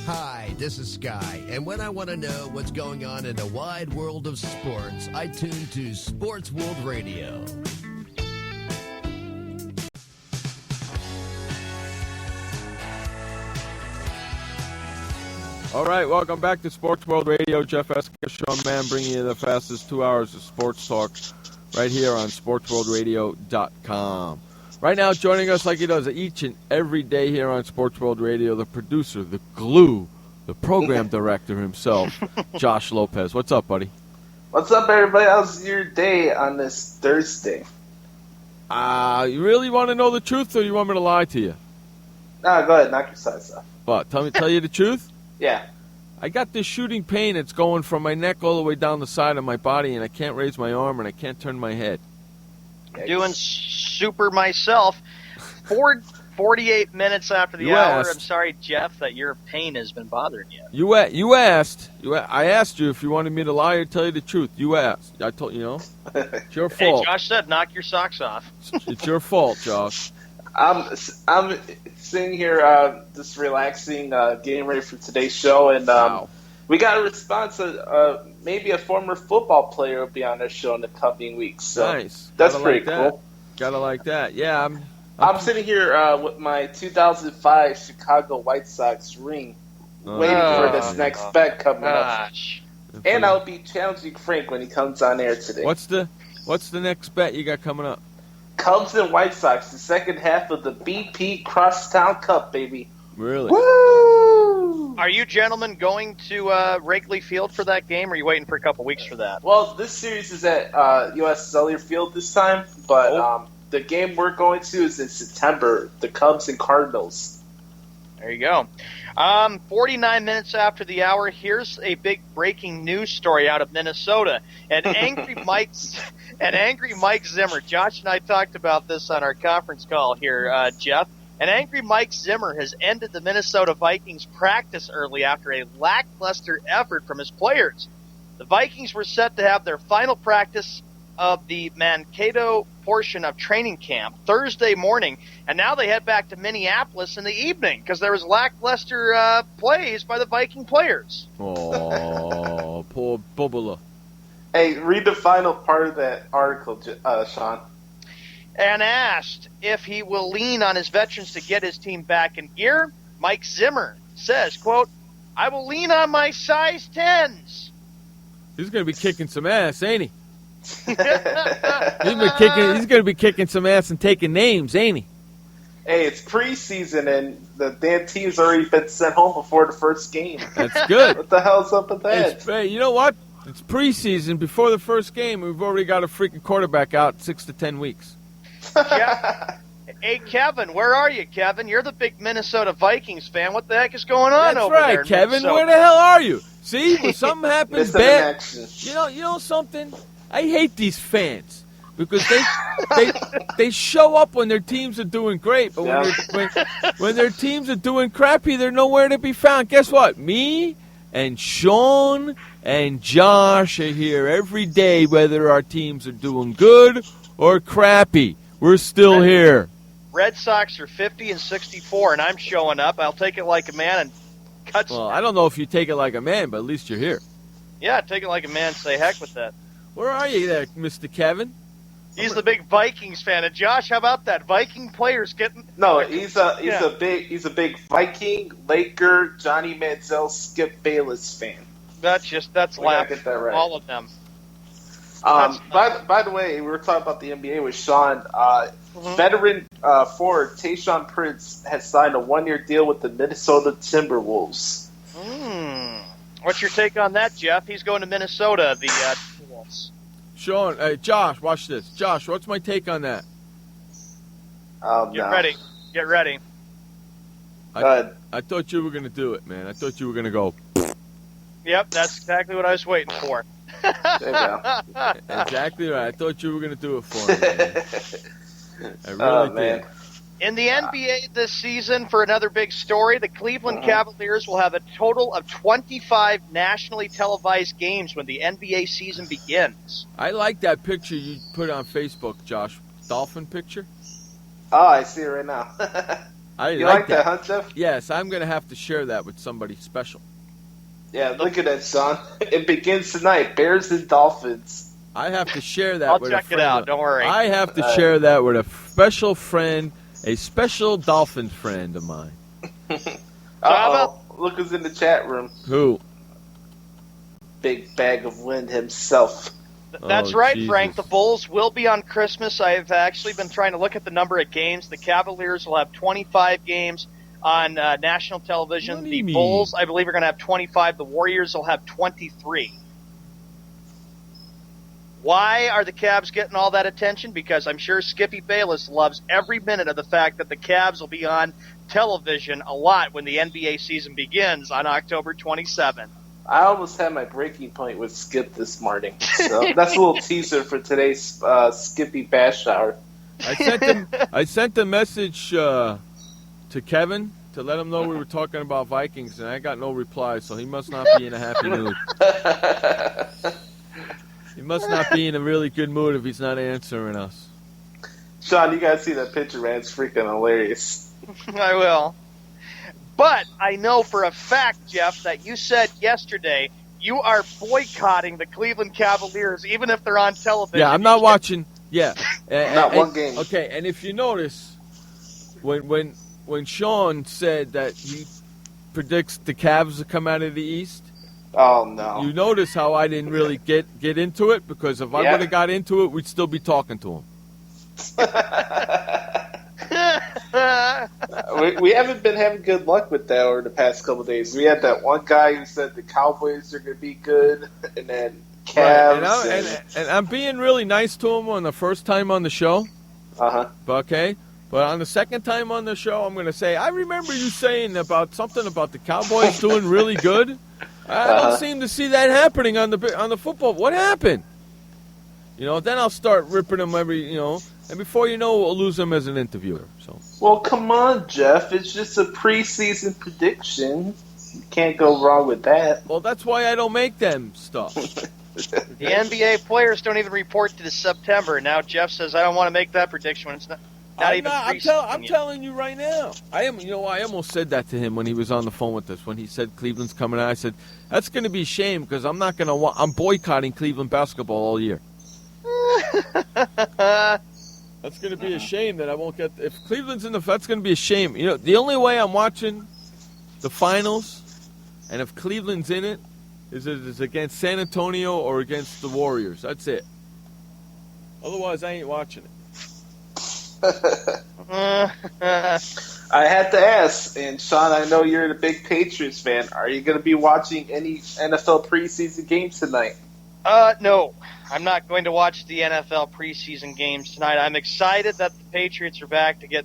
Hi, this is Sky, and when I want to know what's going on in the wide world of sports, I tune to Sports World Radio. All right, welcome back to Sports World Radio. Jeff Eska, Sean Mann, bringing you the fastest 2 hours of sports talk right here on SportsWorldRadio.com. Right now, joining us like he does each and every day here on Sports World Radio, the producer, the glue, the program director himself, Josh Lopez. What's up, buddy? What's up, everybody? How's your day on this Thursday? You really want to know the truth, or you want me to lie to you? No, go ahead. Knock your sides off. What? Tell you the truth? Yeah. I got this shooting pain that's going from my neck all the way down the side of my body, and I can't raise my arm, and I can't turn my head. Doing super myself. 48 minutes after the hour. I'm sorry, Jeff, that your pain has been bothering you. You asked. I asked you if you wanted me to lie or tell you the truth. You asked. I told you. It's your fault. Hey, Josh said, knock your socks off. It's your fault, Josh. I'm sitting here just relaxing, getting ready for today's show, and we got a response. Maybe a former football player will be on our show in the coming weeks. So nice. That's pretty cool. Gotta like that. Yeah, I'm sitting here with my 2005 Chicago White Sox ring, waiting for this next bet coming up. And I'll be challenging Frank when he comes on air today. What's the next bet you got coming up? Cubs and White Sox, the second half of the BP Crosstown Cup, baby. Really? Woo! Are you gentlemen going to Wrigley Field for that game, or are you waiting for a couple weeks for that? Well, this series is at U.S. Cellular Field this time, but the game we're going to is in September, the Cubs and Cardinals. There you go. 49 minutes after the hour, here's a big breaking news story out of Minnesota. And angry Mike Zimmer, Josh and I talked about this on our conference call here, Jeff. And angry Mike Zimmer has ended the Minnesota Vikings practice early after a lackluster effort from his players. The Vikings were set to have their final practice of the Mankato portion of training camp Thursday morning, and now they head back to Minneapolis in the evening because there was lackluster plays by the Viking players. Oh, poor Bubula. Hey, read the final part of that article, Sean. And asked if he will lean on his veterans to get his team back in gear, Mike Zimmer says, quote, "I will lean on my size 10s. He's going to be kicking some ass, ain't he? He's going to be kicking some ass and taking names, ain't he? Hey, it's preseason, and the damn team's already been sent home before the first game. That's good. What the hell's up with that? Hey, you know what? It's preseason. Before the first game, we've already got a freaking quarterback out 6 to 10 weeks. Yeah. Hey, Kevin, where are you, Kevin? You're the big Minnesota Vikings fan. What the heck is going on over there? That's right, Kevin. Where the hell are you? See, when something happens bad, you know something? I hate these fans because they show up when their teams are doing great, but when their teams are doing crappy, they're nowhere to be found. Guess what? Me and Sean and Josh are here every day, whether our teams are doing good or crappy. We're still here. Red Sox are 50 and 64, and I'm showing up. I'll take it like a man and cut. Well, I don't know if you take it like a man, but at least you're here. Yeah, take it like a man. Say heck with that. Where are you there, Mr. Kevin? He's the big Vikings fan. And Josh, how about that? Viking players getting No, he's a big Viking, Laker, Johnny Manziel, Skip Bayless fan. That's laughing. Get that right. All of them. By the way, we were talking about the NBA with Sean. Veteran forward Tayshaun Prince has signed a 1-year deal with the Minnesota Timberwolves. What's your take on that, Jeff? He's going to Minnesota, the Timberwolves. Sean, Josh, watch this. Josh, what's my take on that? Get ready. Get ready. I thought you were going to do it, man. I thought you were going to go. Yep, that's exactly what I was waiting for. There you go. Exactly right. I thought you were going to do it for me, man. I really did. In the NBA this season, for another big story, the Cleveland Cavaliers will have a total of 25 nationally televised games when the NBA season begins. I like that picture you put on Facebook, Josh. Dolphin picture? Oh, I see it right now. You like that, huh, Jeff? Yes, I'm going to have to share that with somebody special. Yeah, look at that, son. It begins tonight. Bears and Dolphins. I have to share that I'll with a friend. check it out. Don't worry. I have to share that with a special friend, a special Dolphin friend of mine. So how about look who's in the chat room. Who? Big bag of wind himself. That's right, Frank. The Bulls will be on Christmas. I've actually been trying to look at the number of games. The Cavaliers will have 25 games on national television. The Bulls, I believe, are going to have 25. The Warriors will have 23. Why are the Cavs getting all that attention? Because I'm sure Skippy Bayless loves every minute of the fact that the Cavs will be on television a lot when the NBA season begins on October 27th. I almost had my breaking point with Skip this morning. So that's a little teaser for today's Skippy Bash Hour. I sent a message to Kevin to let him know we were talking about Vikings, and I got no reply, so he must not be in a happy mood. He must not be in a really good mood if he's not answering us. Sean, you gotta see that picture, man. It's freaking hilarious. I will. But I know for a fact, Jeff, that you said yesterday you are boycotting the Cleveland Cavaliers, even if they're on television. Yeah, I'm not watching. Yeah. Not one game. Okay, and if you notice, when Sean said that he predicts the Cavs to come out of the East, oh no! You notice how I didn't really get into it, because if I would have got into it, we'd still be talking to him. we haven't been having good luck with that over the past couple of days. We had that one guy who said the Cowboys are going to be good, and then Cavs. Right, and I'm being really nice to him on the first time on the show. Okay. But on the second time on the show, I'm going to say, I remember you saying about something about the Cowboys doing really good. I don't seem to see that happening on the football. What happened? Then I'll start ripping them and before you know, we'll lose him as an interviewer. So. Well, come on, Jeff. It's just a preseason prediction. You can't go wrong with that. Well, that's why I don't make them stuff. The NBA players don't even report to September. Now Jeff says, I don't want to make that prediction when it's not even preseason. I'm telling you right now. I almost said that to him when he was on the phone with us. When he said Cleveland's coming out, I said, that's going to be a shame because I'm not going to I'm boycotting Cleveland basketball all year. That's going to be a shame that I won't get. If Cleveland's in that's going to be a shame. The only way I'm watching the finals, and if Cleveland's in it, is against San Antonio or against the Warriors. That's it. Otherwise, I ain't watching it. I had to ask, and Sean, I know you're a big Patriots fan. Are you going to be watching any NFL preseason games tonight? No. I'm not going to watch the NFL preseason games tonight. I'm excited that the Patriots are back to get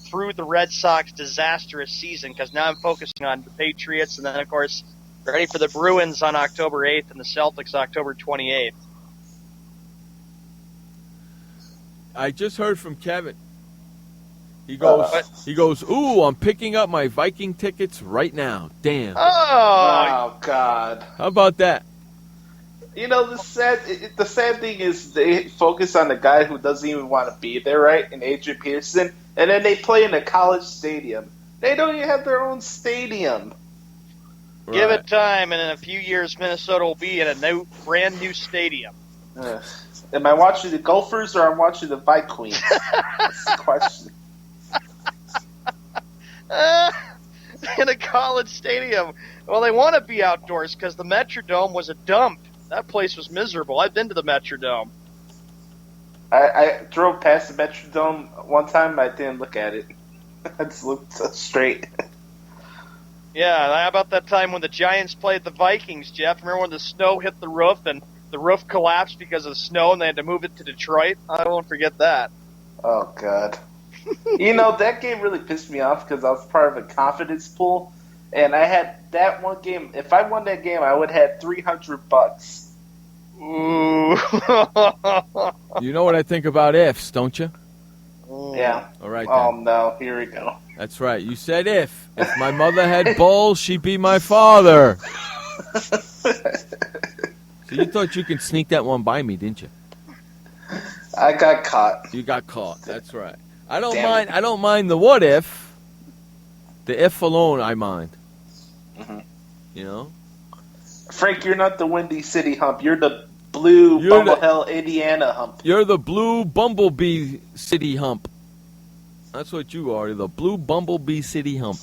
through the Red Sox disastrous season, because now I'm focusing on the Patriots, and then, of course, ready for the Bruins on October 8th and the Celtics October 28th. I just heard from Kevin. He goes, ooh, I'm picking up my Viking tickets right now. Damn. Oh, God. How about that? The sad thing is they focus on the guy who doesn't even want to be there, right? And Adrian Peterson. And then they play in a college stadium. They don't even have their own stadium. Right. Give it time, and in a few years, Minnesota will be in a brand new stadium. Am I watching the Gophers or am I watching the Vikings? That's the question. In a college stadium. Well, they want to be outdoors because the Metrodome was a dump. That place was miserable. I've been to the Metrodome. I drove past the Metrodome one time. I didn't look at it. I just looked straight. Yeah, how about that time when the Giants played the Vikings, Jeff? Remember when the snow hit the roof and the roof collapsed because of the snow and they had to move it to Detroit? I won't forget that. Oh, God. That game really pissed me off because I was part of a confidence pool. And I had that one game. If I won that game, I would have had $300. Ooh. You know what I think about ifs, don't you? Yeah. All right. Oh, no. Here we go. That's right. You said if. If my mother had balls, she'd be my father. So you thought you could sneak that one by me, didn't you? I got caught. You got caught. That's right. I don't mind the what if. The if alone, I mind. Mm-hmm. Frank, you're not the Windy City hump. You're the blue Bumblehell, Indiana hump. You're the blue Bumblebee City hump. That's what you are. You're the blue Bumblebee City hump.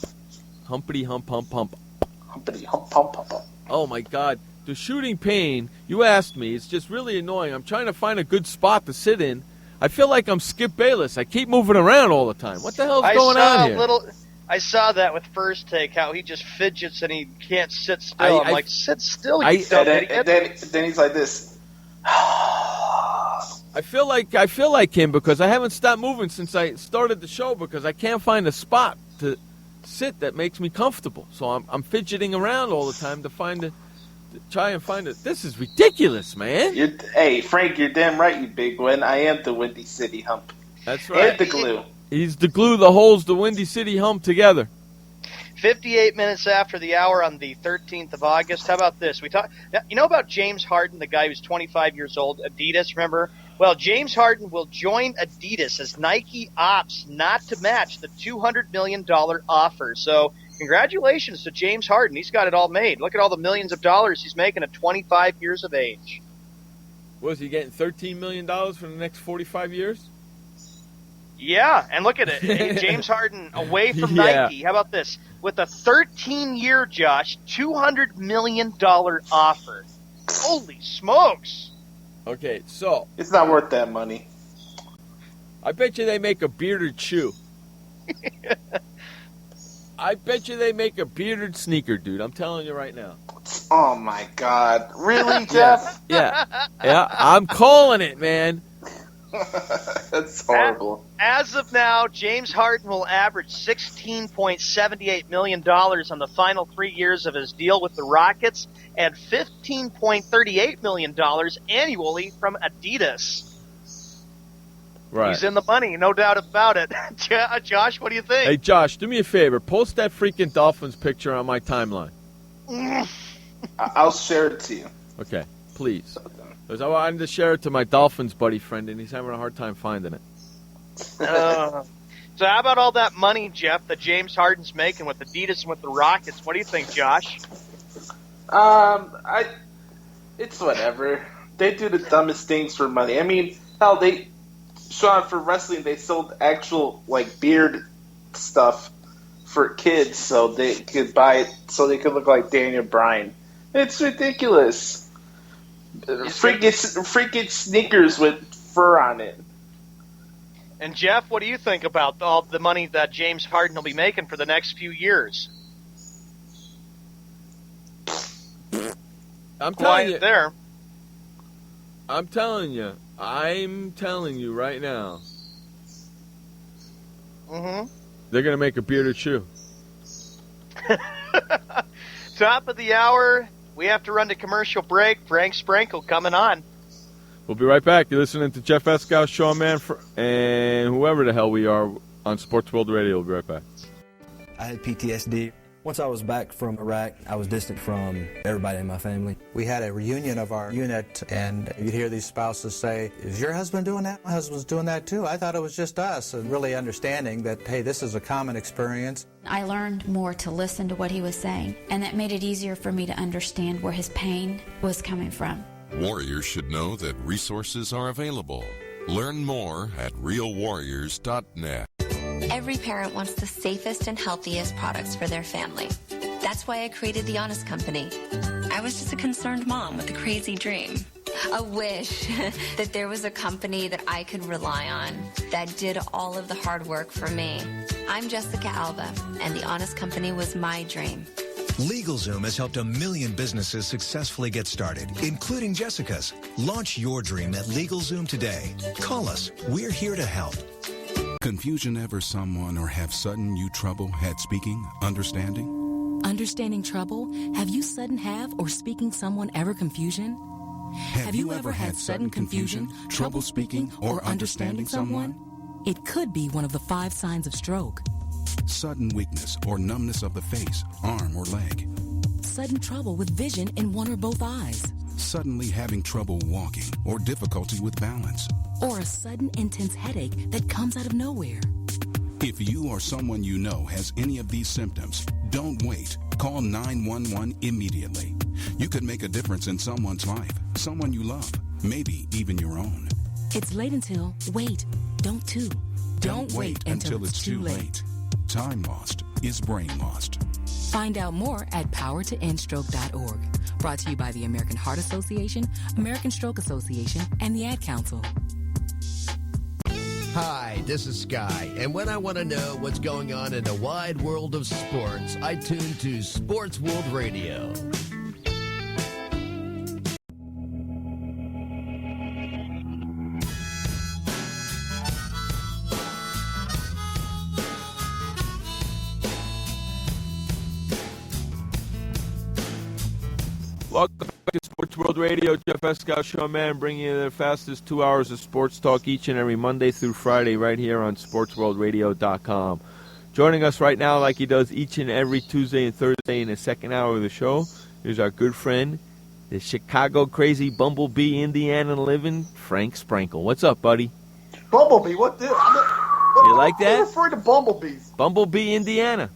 Humpity hump, hump, hump. Humpity hump hump hump hump. Oh, my God. The shooting pain, you asked me, it's just really annoying. I'm trying to find a good spot to sit in. I feel like I'm Skip Bayless. I keep moving around all the time. What the hell's going on here? I saw that with First Take, how he just fidgets and he can't sit still. I'm like, sit still, you dumb idiot. Then he's like this. I feel like him because I haven't stopped moving since I started the show because I can't find a spot to sit that makes me comfortable. So I'm fidgeting around all the time to try and find it. This is ridiculous, man. Hey, Frank, you're damn right, you big one. I am the Windy City Hump. That's right. And the glue. He's the glue that holds the Windy City Hump together. 58 minutes after the hour on the 13th of August. How about this? You know about James Harden, the guy who's 25 years old, Adidas, remember? Well, James Harden will join Adidas as Nike opts not to match the $200 million offer. So congratulations to James Harden. He's got it all made. Look at all the millions of dollars he's making at 25 years of age. Was he getting $13 million for the next 45 years? Yeah, and look at it. James Harden away from Nike. How about this? With a 13-year, Josh, $200 million offer. Holy smokes. Okay, so. It's not worth that money. I bet you they make a bearded shoe. I bet you they make a bearded sneaker, dude. I'm telling you right now. Oh, my God. Really, Jeff? Yeah. I'm calling it, man. That's horrible. As of now, James Harden will average $16.78 million on the final 3 years of his deal with the Rockets and $15.38 million annually from Adidas. Right. He's in the money, no doubt about it. Josh, what do you think? Hey, Josh, do me a favor. Post that freaking Dolphins picture on my timeline. I'll share it to you. Okay, please. Because I wanted to share it to my Dolphins buddy friend, and he's having a hard time finding it. So how about all that money, Jeff, that James Harden's making with Adidas and with the Rockets? What do you think, Josh? It's whatever. They do the dumbest things for money. I mean, hell, Sean, for wrestling, they sold actual, beard stuff for kids so they could buy it so they could look like Daniel Bryan. It's ridiculous. Freaking sneakers with fur on it. And Jeff, what do you think about all the money that James Harden will be making for the next few years? I'm telling you. There. I'm telling you right now. Mm-hmm. They're going to make a bearded shoe. Top of the hour. We have to run to commercial break. Frank Sprankle coming on. We'll be right back. You're listening to Jeff Eskow, Sean Manfred, and whoever the hell we are on Sports World Radio. We'll be right back. I had PTSD. Once I was back from Iraq, I was distant from everybody in my family. We had a reunion of our unit, and you'd hear these spouses say, "Is your husband doing that? My husband's doing that too. I thought it was just us." And really understanding that, hey, this is a common experience. I learned more to listen to what he was saying, and that made it easier for me to understand where his pain was coming from. Warriors should know that resources are available. Learn more at realwarriors.net. Every parent wants the safest and healthiest products for their family. That's why I created The Honest Company. I was just a concerned mom with a crazy dream. A wish that there was a company that I could rely on that did all of the hard work for me. I'm Jessica Alba, and The Honest Company was my dream. LegalZoom has helped 1 million businesses successfully get started, including Jessica's. Launch your dream at LegalZoom today. Call us. We're here to help. Confusion ever someone or have sudden you trouble at speaking, understanding? Understanding trouble? Have you sudden have or speaking someone ever confusion? Have you ever had sudden confusion, trouble speaking, or understanding someone? It could be one of the 5 signs of stroke. Sudden weakness or numbness of the face, arm, or leg. Sudden trouble with vision in one or both eyes. Suddenly having trouble walking or difficulty with balance. Or a sudden intense headache that comes out of nowhere. If you or someone you know has any of these symptoms, don't wait. Call 911 immediately. You could make a difference in someone's life, someone you love, maybe even your own. It's late until, wait, don't too. Don't wait until it's too late. Time lost is brain lost. Find out more at powertoendstroke.org. Brought to you by the American Heart Association, American Stroke Association, and the Ad Council. Hi, this is Sky, and when I want to know what's going on in the wide world of sports, I tune to Sports World Radio. Welcome back to Sports World Radio. Jeff Escow, Sean Man, bringing you the fastest 2 hours of sports talk each and every Monday through Friday right here on SportsWorldRadio.com. Joining us right now, like he does each and every Tuesday and Thursday in the second hour of the show, is our good friend, the Chicago crazy Bumblebee, Indiana living, Frank Sprankle. What's up, buddy? Bumblebee, what the? You like that? I'm afraid of bumblebees. Bumblebee, Indiana.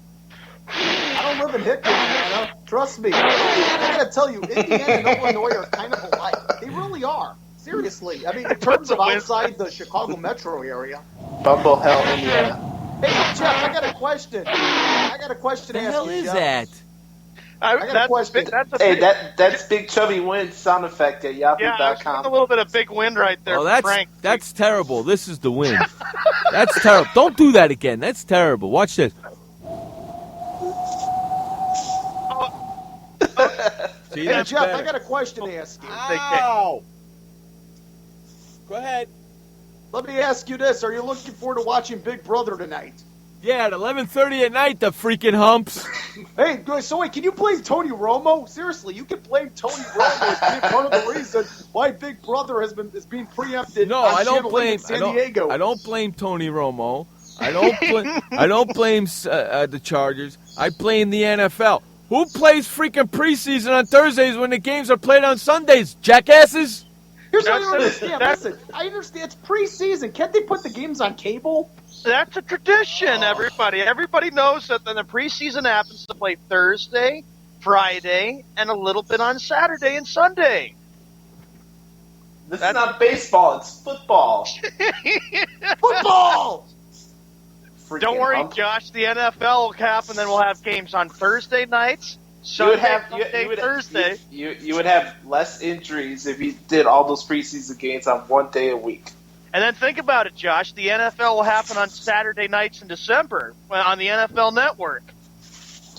I don't live in Hickman, Indiana. Trust me. I gotta tell you, Indiana and Illinois are kind of alike. They really are. Seriously. I mean, in terms of outside the Chicago metro area. Bumble Hell, Indiana. Hey, Jeff, I got a question. I got a question to ask you, What the hell is Jeff. that? I got a question. That's Big Chubby Wind sound effect at yahoo.com. Yeah, a little bit of big wind right there, Oh, Frank. that's terrible. This is the wind. That's terrible. Don't do that again. That's terrible. Watch this. See, Hey, that's Jeff, better. I got a question to ask you. Ow! Go ahead. Let me ask you this. Are you looking forward to watching Big Brother tonight? Yeah, at 11:30 at night, the freaking humps. Hey, so wait, can you blame Tony Romo? Seriously, you can blame Tony Romo as being part of the reason why Big Brother is being preempted. No, on I don't Channel 8 blame. in San Diego. I don't blame Tony Romo. I don't blame the Chargers. I blame the NFL. Who plays freaking preseason on Thursdays when the games are played on Sundays? Jackasses. Here's what I don't understand. Listen, I understand it's preseason. Can't they put the games on cable? That's a tradition, everybody. Everybody knows that then the preseason happens to play Thursday, Friday, and a little bit on Saturday and Sunday. This is not baseball, it's football. Football! Don't worry, hump. Josh. The NFL will happen, then we'll have games on Thursday nights, Sunday, Thursday. You would have less injuries if you did all those preseason games on one day a week. And then think about it, Josh. The NFL will happen on Saturday nights in December on the NFL Network.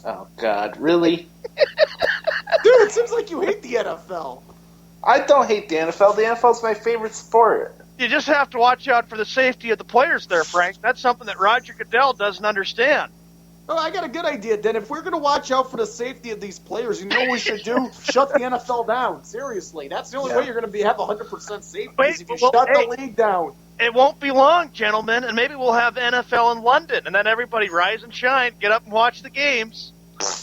Oh, God. Really? Dude, it seems like you hate the NFL. I don't hate the NFL. The NFL is my favorite sport. You just have to watch out for the safety of the players there, Frank. That's something that Roger Goodell doesn't understand. Oh, I got a good idea, then. If we're going to watch out for the safety of these players, you know what we should do? Shut the NFL down. Seriously. That's the only way you're going to have 100% safety is if you shut the league down. It won't be long, gentlemen, and maybe we'll have NFL in London, and then everybody rise and shine, get up and watch the games.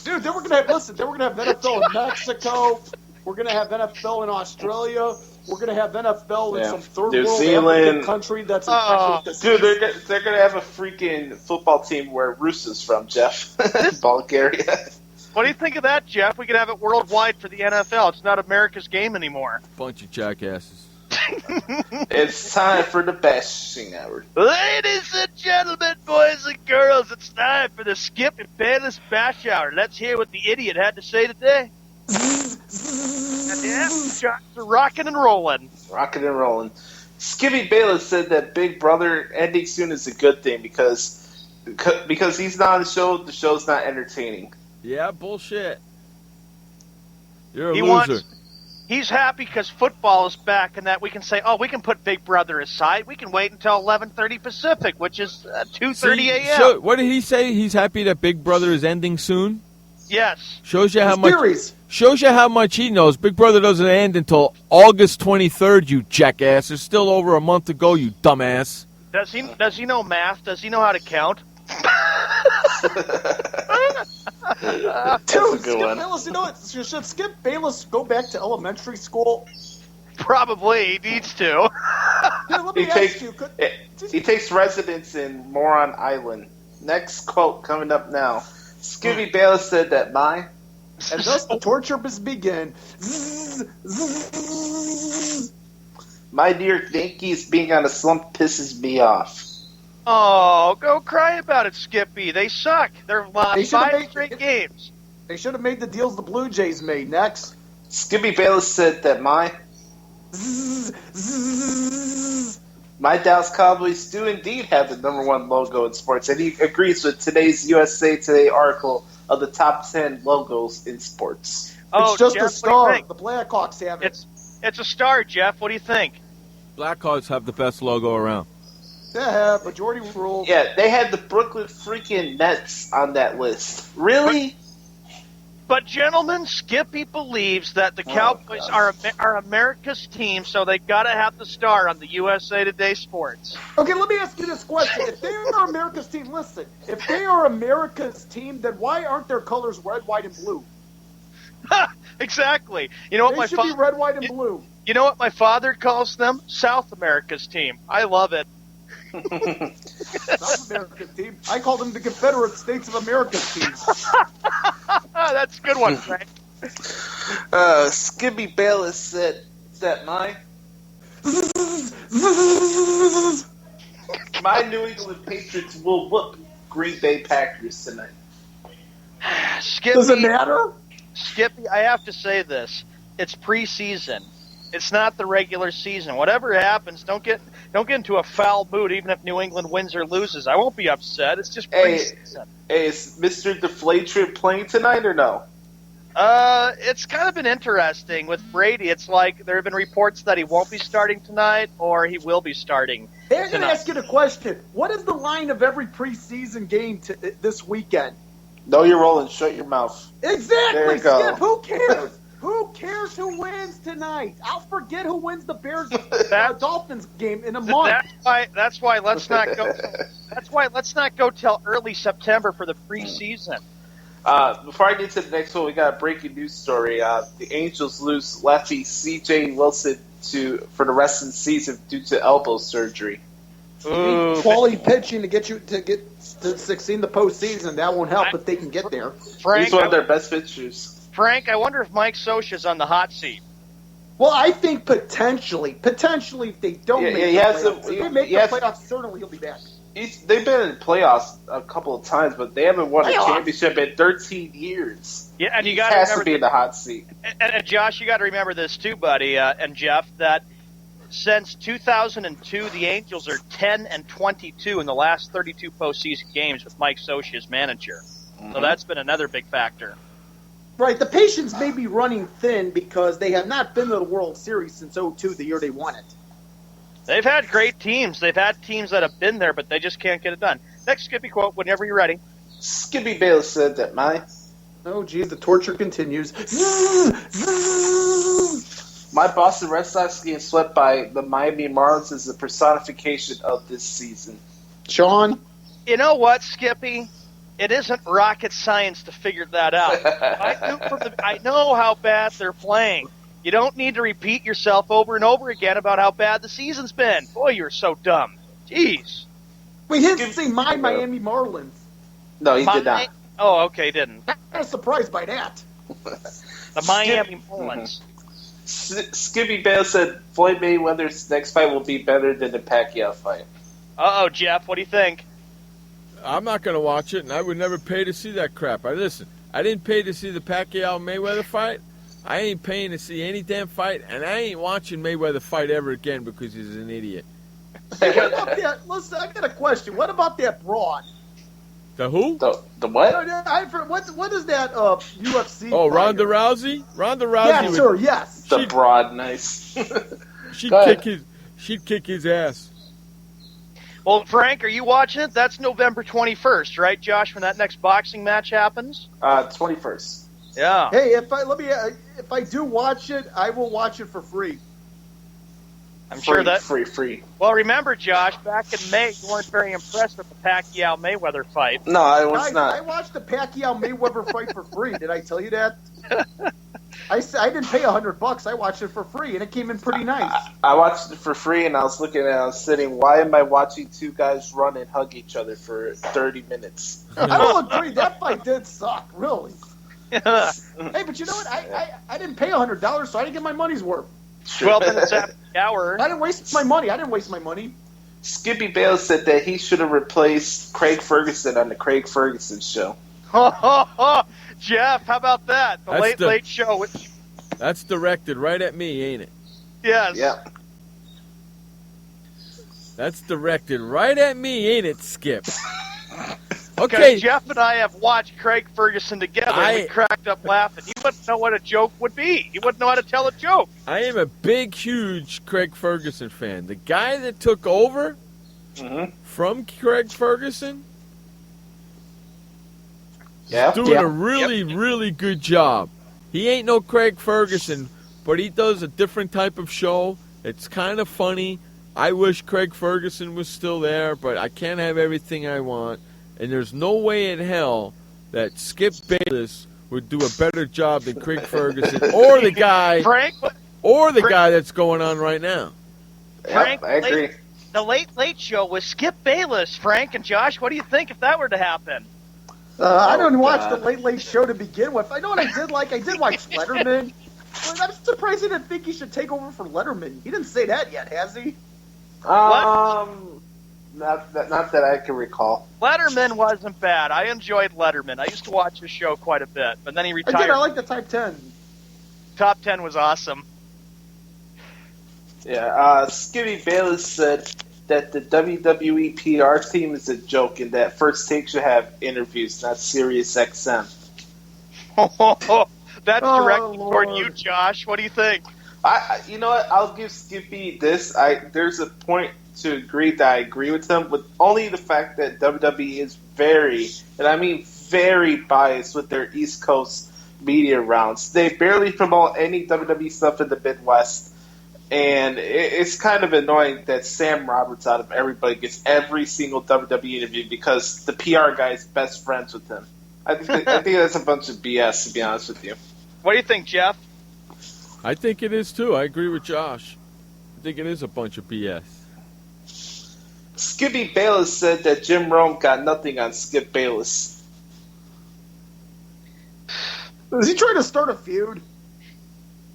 Dude, then we're going to have, NFL in Mexico. We're going to have NFL in Australia. We're going to have NFL in some third New world Zealand. African country that's infected with the Dude, they're going to have a freaking football team where Roos is from, Jeff. Bulgaria. What do you think of that, Jeff? We could have it worldwide for the NFL. It's not America's game anymore. Bunch of jackasses. It's time for the bashing hour. Ladies and gentlemen, boys and girls, it's time for the Skip and Bayless Bash Hour. Let's hear what the idiot had to say today. Yeah, shots are rocking and rolling. Rocking and rolling. Skippy Bayless said that Big Brother ending soon is a good thing because he's not on the show. The show's not entertaining. Yeah, bullshit. You're a loser. He's happy because football is back and that we can say, oh, we can put Big Brother aside. We can wait until 11:30 Pacific, which is 2:30 a.m. So, what did he say? He's happy that Big Brother is ending soon? Yes. Shows you how much he knows. Big Brother doesn't end until August 23rd, you jackass. There's still over a month to go, you dumbass. Does he know math? Does he know how to count? Dude, Skip Bayless, you know what? Should Skip Bayless go back to elementary school? Probably. He needs to. Dude, let me ask you. He takes residence in Moron Island. Next quote coming up now. Skippy Bayless said that and thus the torture must begin. My dear Yankees being on a slump pisses me off. Oh, go cry about it, Skippy. They suck. They're lost 5 straight games. They should have made the deals the Blue Jays made. Next. Skippy Bayless said that my Dallas Cowboys do indeed have the #1 logo in sports, and he agrees with today's USA Today article of the top 10 logos in sports. It's just Jeff, a star. The Blackhawks have it. It's a star, Jeff. What do you think? Blackhawks have the best logo around. Yeah, majority rule. Yeah, they had the Brooklyn freaking Nets on that list. Really? But gentlemen, Skippy believes that the Cowboys are America's team, so they got to have the star on the USA Today Sports. Okay, let me ask you this question. If they are America's team, listen, if they are America's team, then why aren't their colors red, white, and blue? Exactly. You know what They should be red, white, and blue. You know what my father calls them? South America's team. I love it. South America's team. I call them the Confederate States of America's team. That's a good one, Frank. Skippy Bayless said that my New England Patriots will whoop Green Bay Packers tonight. Skippy, does it matter? Skippy, I have to say this. It's preseason. It's not the regular season. Whatever happens, don't get into a foul mood even if New England wins or loses. I won't be upset. It's just preseason. Hey, is Mr. Deflator playing tonight or no? It's kind of been interesting with Brady. It's like there have been reports that he won't be starting tonight or he will be starting Hey, I'm going to ask you a question. What is the line of every preseason game this weekend? No, you're rolling. Shut your mouth. Exactly. There you go. Skip, who cares? Who cares who wins tonight? I'll forget who wins the Bears Dolphins game in a month. That's why let's not go. That's why let's not go till early September for the preseason. Before I get to the next one, we got a breaking news story. The Angels lose lefty C.J. Wilson for the rest of the season due to elbow surgery. Quality pitching to get to succeed in the postseason. That won't help if they can get there. Frank, he's one of their best pitchers. Frank, I wonder if Mike Scioscia's on the hot seat. Well, I think potentially, if they don't make the playoffs, if they make the playoffs, certainly he'll be back. They've been in playoffs a couple of times, but they haven't won a championship in 13 years. Yeah, and he has to be in the hot seat. And Josh, you got to remember this too, buddy, and Jeff, that since 2002, the Angels are 10-22 in the last 32 postseason games with Mike Scioscia as manager. Mm-hmm. So that's been another big factor. Right, the patience may be running thin because they have not been to the World Series since 2002, the year they won it. They've had great teams. They've had teams that have been there, but they just can't get it done. Next Skippy quote, whenever you're ready. Skippy Bayless said that Oh, geez, the torture continues. My Boston Red Sox getting swept by the Miami Marlins is the personification of this season. Sean? You know what, Skippy? It isn't rocket science to figure that out. I know how bad they're playing. You don't need to repeat yourself over and over again about how bad the season's been. Boy, you're so dumb. Jeez. We didn't say my Miami Marlins. No, he did not. Oh, okay, didn't. I'm kind of surprised by that. The Miami Marlins. Skippy Bale said Floyd Mayweather's next fight will be better than the Pacquiao fight. Uh-oh, Jeff, what do you think? I'm not going to watch it, and I would never pay to see that crap. I didn't pay to see the Pacquiao-Mayweather fight. I ain't paying to see any damn fight, and I ain't watching Mayweather fight ever again because he's an idiot. Hey, what about that? Listen, I got a question. What about that broad? The who? The what? What is that UFC? Oh, Ronda Rousey? Ronda Rousey. Yes, sir, yes. The broad, nice. She'd kick his ass. Well, Frank, are you watching it? That's November 21st, right, Josh, when that next boxing match happens? 21st. Yeah. Hey, if I do watch it, I will watch it for free. I'm sure that free. Well, remember, Josh, back in May, you weren't very impressed with the Pacquiao-Mayweather fight. No, I was not. I watched the Pacquiao-Mayweather fight for free. Did I tell you that? I didn't pay $100. I watched it for free, and it came in pretty nice. I watched it for free, and I was looking at it, I was sitting, why am I watching two guys run and hug each other for 30 minutes? I will agree. That fight did suck, really. Hey, but you know what? I didn't pay $100, so I didn't get my money's worth. 12 minutes after the hour. I didn't waste my money. Skippy Bayless said that he should have replaced Craig Ferguson on the Craig Ferguson show. Jeff, how about that? The Late Show. That's directed right at me, ain't it? Yes. Yeah. That's directed right at me, ain't it, Skip? Okay. Jeff and I have watched Craig Ferguson together, and we cracked up laughing. He wouldn't know what a joke would be. He wouldn't know how to tell a joke. I am a big, huge Craig Ferguson fan. The guy that took over from Craig Ferguson is doing a really good job. He ain't no Craig Ferguson, but he does a different type of show. It's kind of funny. I wish Craig Ferguson was still there, but I can't have everything I want. And there's no way in hell that Skip Bayless would do a better job than Craig Ferguson or the guy that's going on right now. Frank, I agree. The Late Show with Skip Bayless. Frank and Josh, what do you think if that were to happen? I don't watch the Late Show to begin with. I know what I did like. I did watch Letterman. But I'm surprised he didn't think he should take over for Letterman. He didn't say that yet, has he? Not that I can recall. Letterman wasn't bad. I enjoyed Letterman. I used to watch his show quite a bit, but then he retired. I did. I like the Top 10. Top 10 was awesome. Yeah, Skippy Bayless said that the WWE PR team is a joke and that First Take should have interviews, not Sirius XM. That's directed toward you, Josh. What do you think? You know what? I'll give Skippy this. There's a point to agree that I agree with him, with only the fact that WWE is very, and I mean very biased with their East Coast media rounds. They barely promote any WWE stuff in the Midwest. And it's kind of annoying that Sam Roberts out of everybody gets every single WWE interview because the PR guy is best friends with him. I think that's a bunch of BS, to be honest with you. What do you think, Jeff? I think it is, too. I agree with Josh. I think it is a bunch of BS. Skippy Bayless said that Jim Rome got nothing on Skip Bayless. Is he trying to start a feud?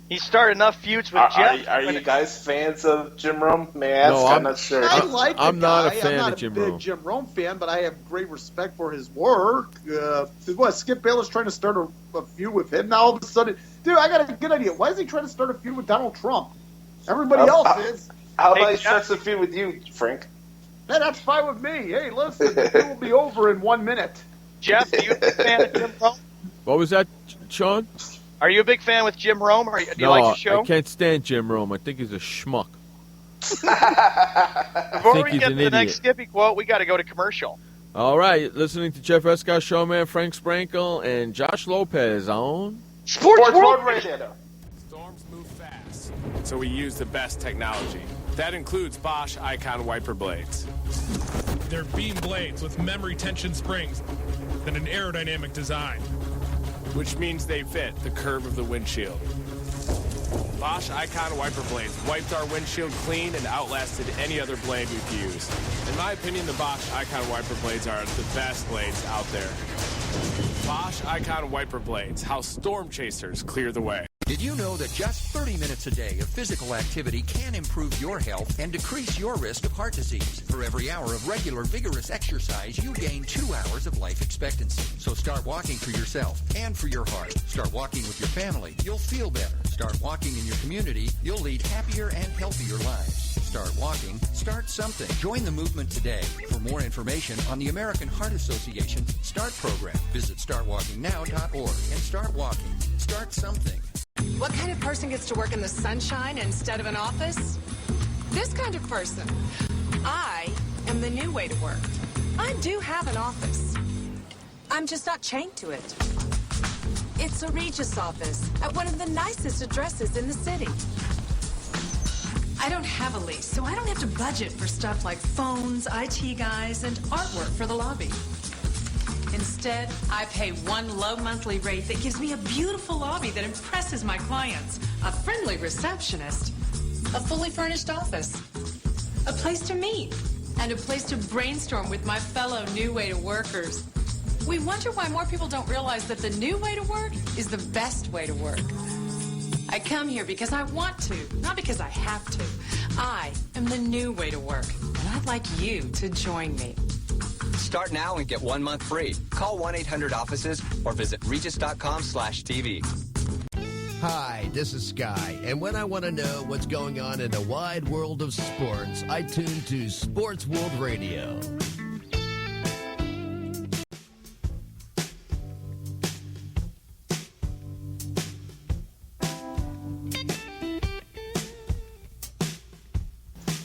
He started enough feuds with Jeff. Are you guys fans of Jim Rome? May I ask? No, I'm not sure. I like the I'm not guy. a fan I'm not of Jim a big Rome. Jim Rome fan, but I have great respect for his work. Skip Bayless trying to start a feud with him now all of a sudden? Dude, I got a good idea. Why is he trying to start a feud with Donald Trump? Everybody else is. How about he starts a feud with you, Frank? Hey, that's fine with me. Hey, listen, the feud will be over in 1 minute. Jeff, are you a big fan of Jim Rome? What was that, Sean? Are you a big fan with Jim Rome? Or do you like the show? I can't stand Jim Rome. I think he's a schmuck. Before we get to the next Skippy quote, we got to go to commercial. All right, listening to Jeff Escott, Showman, Frank Sprankle, and Josh Lopez on Sports World Radio. Storms move fast, so we use the best technology. That includes Bosch Icon wiper blades. They're beam blades with memory tension springs and an aerodynamic design, which means they fit the curve of the windshield. Bosch Icon wiper blades wiped our windshield clean and outlasted any other blade we've used. In my opinion, the Bosch Icon wiper blades are the best blades out there. Bosch Icon wiper blades, how storm chasers clear the way. Did you know that just 30 minutes a day of physical activity can improve your health and decrease your risk of heart disease? For every hour of regular, vigorous exercise, you gain 2 hours of life expectancy. So start walking for yourself and for your heart. Start walking with your family. You'll feel better. Start walking in your community. You'll lead happier and healthier lives. Start walking. Start something. Join the movement today. For more information on the American Heart Association START program, visit startwalkingnow.org and start walking. Start something. What kind of person gets to work in the sunshine instead of an office? This kind of person. I am the new way to work. I do have an office. I'm just not chained to it. It's a Regis office at one of the nicest addresses in the city. I don't have a lease, so I don't have to budget for stuff like phones, IT guys, and artwork for the lobby. Instead, I pay one low monthly rate that gives me a beautiful lobby that impresses my clients, a friendly receptionist, a fully furnished office, a place to meet, and a place to brainstorm with my fellow new way to workers. We wonder why more people don't realize that the new way to work is the best way to work. I come here because I want to, not because I have to. I am the new way to work, and I'd like you to join me. Start now and get 1 month free. Call 1-800-OFFICES or visit regis.com/TV. Hi, this is Sky, and when I want to know what's going on in the wide world of sports, I tune to Sports World Radio.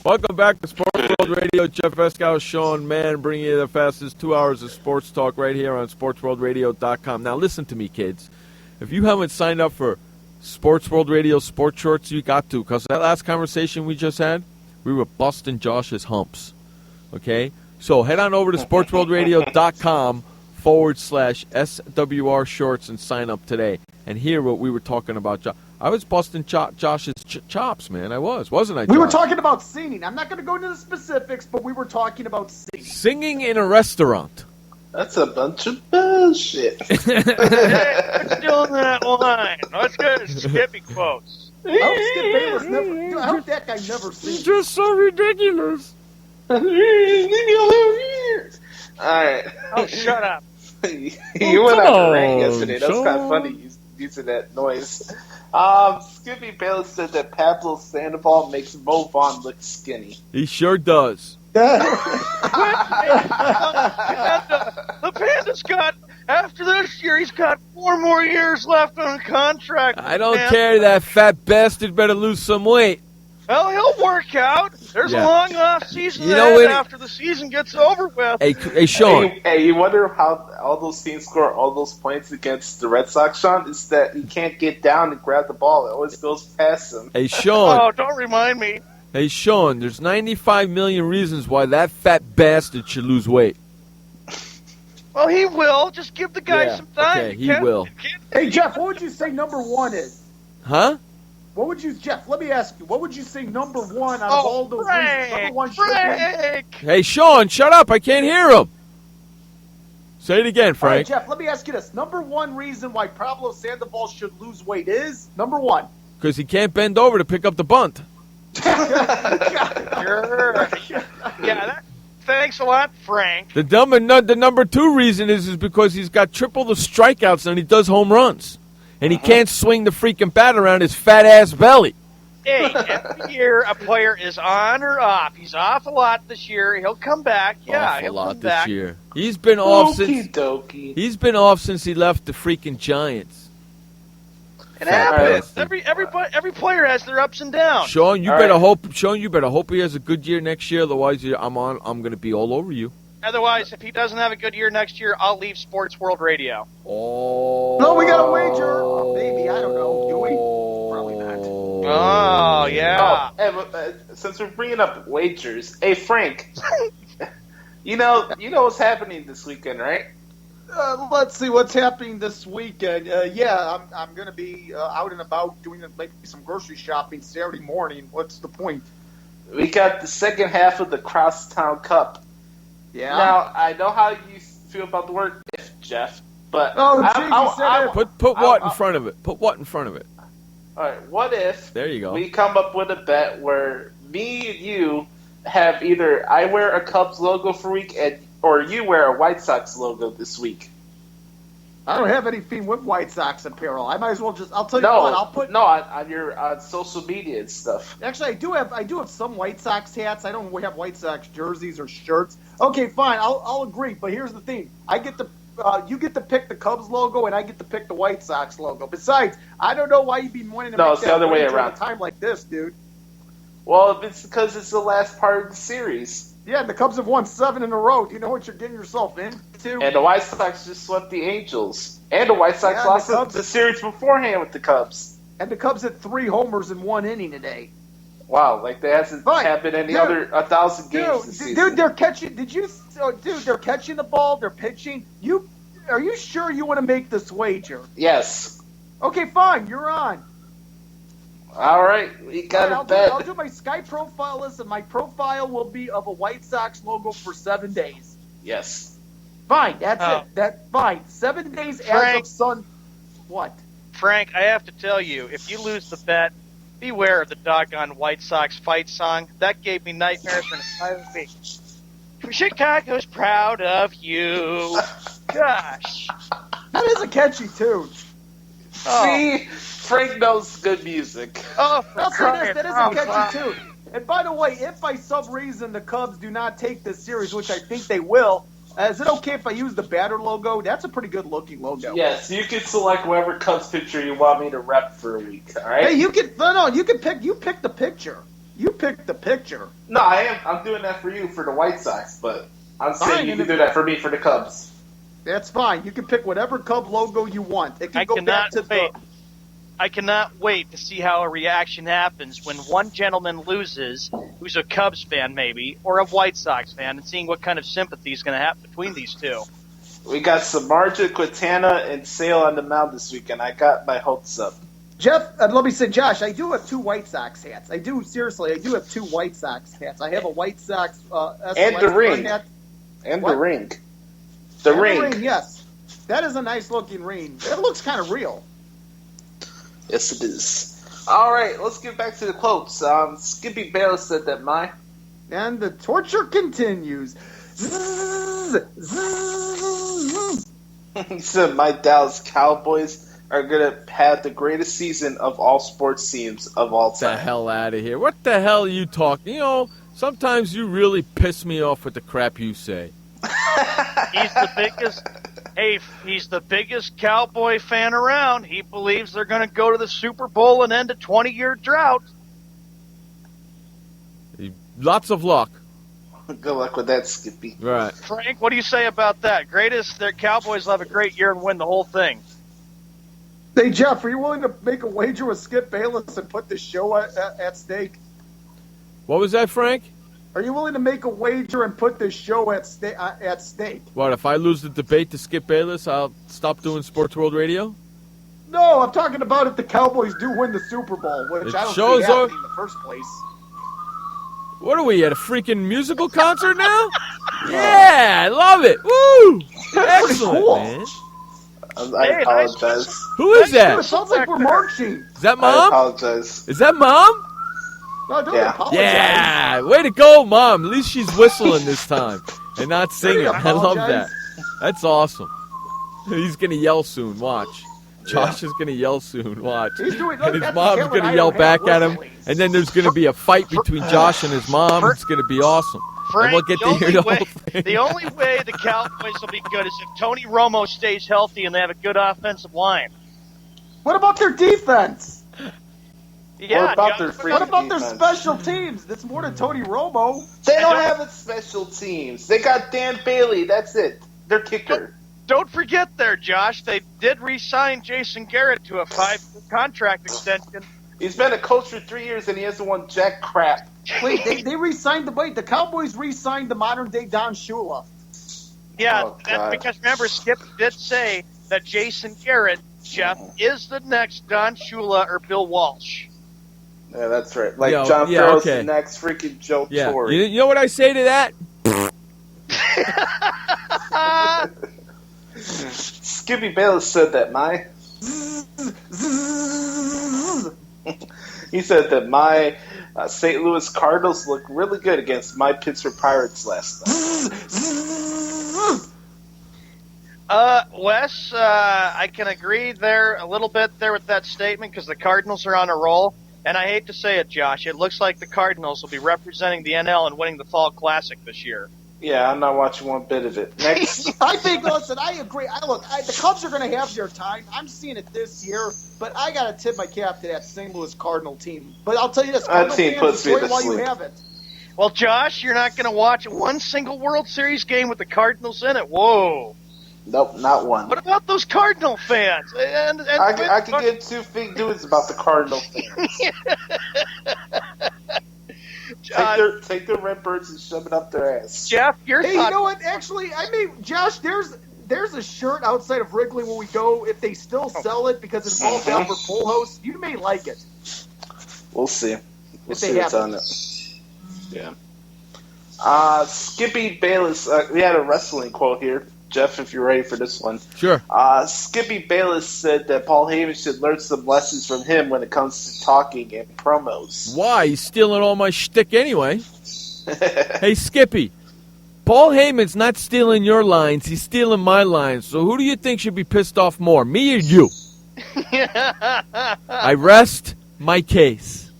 Welcome back to Sports World Radio. Jeff Escow, Sean Mann, bringing you the fastest 2 hours of sports talk right here on SportsWorldRadio.com. Now, listen to me, kids. If you haven't signed up for Sports World Radio Sports Shorts, you got to, because that last conversation we just had, we were busting Josh's humps. Okay? So head on over to SportsWorldRadio.com/SWR Shorts and sign up today and hear what we were talking about. I was busting Josh's chops, man. I wasn't I, Josh? We were talking about singing. I'm not going to go into the specifics, but we were talking about singing. Singing in a restaurant. That's a bunch of bullshit. Let's do that line. Let's get Skippy quotes. I hope Skip Bayless never. I hope that guy never sings. Just so ridiculous. All right. Oh, shut up. You went on a rant yesterday. That was kind of funny using that noise. Skippy Bayless said that Pablo Sandoval makes Mo Vaughn look skinny. He sure does. The Panda's got, after this year, he's got 4 more years left on the contract. I don't care. That fat bastard better lose some weight. Well, he'll work out. There's a long off season after the season gets over with. Hey, Sean. Hey, you wonder how all those teams score all those points against the Red Sox, Sean? Is that he can't get down and grab the ball. It always goes past him. Hey, Sean. Oh, don't remind me. Hey, Sean, there's 95 million reasons why that fat bastard should lose weight. Well, he will. Just give the guy some time. Okay, he will. Hey, Jeff, what would you say number 1 is? Huh? What would you, Jeff, let me ask you, what would you say number 1 out of all those reasons? Number 1 should be? Hey, Sean, shut up. I can't hear him. Say it again, Frank. All right, Jeff, let me ask you this. Number 1 reason why Pablo Sandoval should lose weight is, number 1. Because he can't bend over to pick up the bunt. Sure. Thanks a lot, Frank. The number 2 reason is because he's got triple the strikeouts and he does home runs. And he can't swing the freaking bat around his fat-ass belly. Hey, every year a player is on or off. He's off a lot this year. He'll come back. Yeah, he'll come back. This year. He's been off since he left the freaking Giants. It happens. Every player has their ups and downs. Sean, you better hope he has a good year next year. Otherwise, I'm going to be all over you. Otherwise, if he doesn't have a good year next year, I'll leave Sports World Radio. Oh. No, we got a wager. Oh, maybe, I don't know. Do we? Probably not. Oh, yeah. Since we're bringing up wagers, hey, Frank, you know what's happening this weekend, right? Let's see what's happening this weekend. I'm going to be out and about doing maybe some grocery shopping Saturday morning. What's the point? We got the second half of the Crosstown Cup. Yeah. Now, I know how you feel about the word if, Jeff, but put what in front of it? Put what in front of it? All right, what if there you go. We come up with a bet where me and you have either I wear a Cubs logo for a week or you wear a White Sox logo this week? I don't have anything with White Sox apparel. I might as well I'll tell you what, I'll put on your social media and stuff. Actually, I do have some White Sox hats. I don't have White Sox jerseys or shirts. Okay, fine, I'll agree. But here's the thing: you get to pick the Cubs logo, and I get to pick the White Sox logo. Besides, I don't know why you'd be wanting to make it's the other way around. At a time like this, dude. Well, it's because it's the last part of the series. Yeah, the Cubs have won 7 in a row. Do you know what you're getting yourself into? And the White Sox just swept the Angels. And the White Sox lost the series beforehand with the Cubs. And the Cubs had 3 homers in 1 inning today. Wow, like that hasn't happened any other 1,000 games this season. Dude, they're catching. They're catching the ball. They're pitching. Are you sure you want to make this wager? Yes. Okay, fine. You're on. All right, we got a bet. I'll do my Sky profile list, and my profile will be of a White Sox logo for 7 days. Yes. Fine, that's it. Fine. 7 days as of Sun. What? Frank, I have to tell you, if you lose the bet, beware of the doggone White Sox fight song. That gave me nightmares for an entire week. Chicago's proud of you. Gosh. That is a catchy tune. See, Frank knows good music. Oh, I'll say this, that is a catchy tune. And by the way, if by some reason the Cubs do not take this series, which I think they will, is it okay if I use the batter logo? That's a pretty good looking logo. Yes, you can select whatever Cubs picture you want me to rep for a week. All right. Hey, you can pick. You pick the picture. You pick the picture. No, I'm doing that for you for the White Sox, but I'm saying you can do that for me for the Cubs. That's fine. You can pick whatever Cub logo you want. It can go back to I cannot wait to see how a reaction happens when one gentleman loses, who's a Cubs fan maybe, or a White Sox fan, and seeing what kind of sympathy is going to happen between these two. We got Samardzija, Quintana, and Sale on the mound this weekend. I got my hopes up. Jeff, let me say, Josh, I do have 2 White Sox hats. I do have 2 White Sox hats. I have a White Sox and the ring. hat. And What? the ring. The ring. Yes. That is a nice looking ring. It looks kind of real. Yes, it is. All right, let's get back to the quotes. Skippy Bayless said that And the torture continues. He said my Dallas Cowboys are going to have the greatest season of all sports teams of all time. Get the hell out of here. What the hell are you talking? You know, sometimes you really piss me off with the crap you say. He's the biggest. Hey, he's the biggest Cowboy fan around. He believes they're going to go to the Super Bowl and end a 20-year drought. Lots of luck. Good luck with that, Skippy. Right. Frank, what do you say about that? Their Cowboys will have a great year and win the whole thing. Hey, Jeff, are you willing to make a wager with Skip Bayless and put the show at stake? What was that, Frank? Are you willing to make a wager and put this show at stake? What, if I lose the debate to Skip Bayless, I'll stop doing Sports World Radio? No, I'm talking about if the Cowboys do win the Super Bowl, which I don't see happening in the first place. What are we, at a freaking musical concert now? Yeah, I love it. Woo! Excellent, cool. man. I apologize. Who is that? It sounds like we're marching. Is that I Mom? apologize. Is that Mom? No, don't Yeah. apologize. Yeah, way to go, Mom. At least she's whistling this time and not singing. Don't I love that. apologize. That's awesome. He's going to yell soon. Watch. Josh is going to yell soon. Watch. He's doing- And his that's mom's the going to I yell don't back have at him. wrestling. And then there's going to be a fight between Josh and his mom. It's going to be awesome. Frank, And we'll get to hear the whole thing. The only way the Cowboys will be good is if Tony Romo stays healthy and they have a good offensive line. What about their defense? Yeah, What about their What freaking about their defense? special teams? That's more than Tony Romo. They don't have a special teams. They got Dan Bailey. That's it. Their kicker. Don't forget there, Josh, they did re-sign Jason Garrett to a 5-year contract extension. He's been a coach for 3 years and he hasn't won jack crap. Wait, they re-signed the Cowboys re-signed the modern day Don Shula. Yeah, Oh, that's God. because remember, Skip did say that Jason Garrett, Jeff, is the next Don Shula or Bill Walsh. Yeah, that's right. Like Yo, John yeah, Farrell's okay. the next freaking Joe Yeah. Torre. You know what I say to that? Skippy Bayless said that he said that my St. Louis Cardinals looked really good against my Pittsburgh Pirates last night. Wes, I can agree there a little bit there with that statement because the Cardinals are on a roll. And I hate to say it, Josh, it looks like the Cardinals will be representing the NL and winning the Fall Classic this year. Yeah, I'm not watching one bit of it. Next. I think, listen, I agree. The Cubs are going to have their time. I'm seeing it this year, but I got to tip my cap to that St. Louis Cardinal team. But I'll tell you this, Cardinal team fans, puts me enjoy to it while you sleep. have it. Well, Josh, you're not going to watch one single World Series game with the Cardinals in it. Whoa. Nope, not one. What about those Cardinal fans? And I could get 2 big dudes about the Cardinal fans. Take their Redbirds and shove it up their ass. Jeff, Hey, you know what? Actually, Josh, there's a shirt outside of Wrigley when we go. If they still sell it because it involves Albert Pujols, you may like it. We'll see. We'll If see they what's have on it. Yeah. Skippy Bayless, we had a wrestling quote here. Jeff, if you're ready for this one. Sure. Skippy Bayless said that Paul Heyman should learn some lessons from him when it comes to talking and promos. Why? He's stealing all my shtick anyway. Hey, Skippy. Paul Heyman's not stealing your lines. He's stealing my lines. So who do you think should be pissed off more, me or you? I rest my case.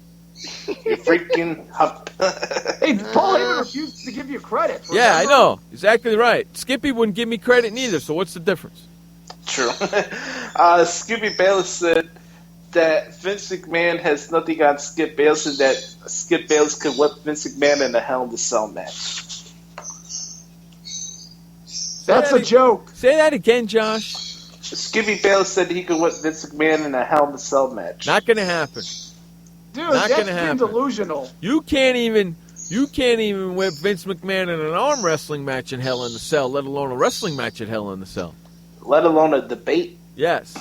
You freaking hump. Hey, Paul Heyman refused to give you credit. Yeah, I know. Exactly right. Skippy wouldn't give me credit neither, so what's the difference? True. Skippy Bayless said that Vince McMahon has nothing on Skip Bayless and that Skip Bayless could whip Vince McMahon in a Hell in a Cell match. That's a joke. Say that again, Josh. Skippy Bayless said he could whip Vince McMahon in a Hell in a Cell match. Not going to happen. Dude, Not that's gonna being happen. delusional. You can't even whip Vince McMahon in an arm wrestling match in Hell in a Cell, let alone a wrestling match at Hell in a Cell. Let alone a debate. Yes.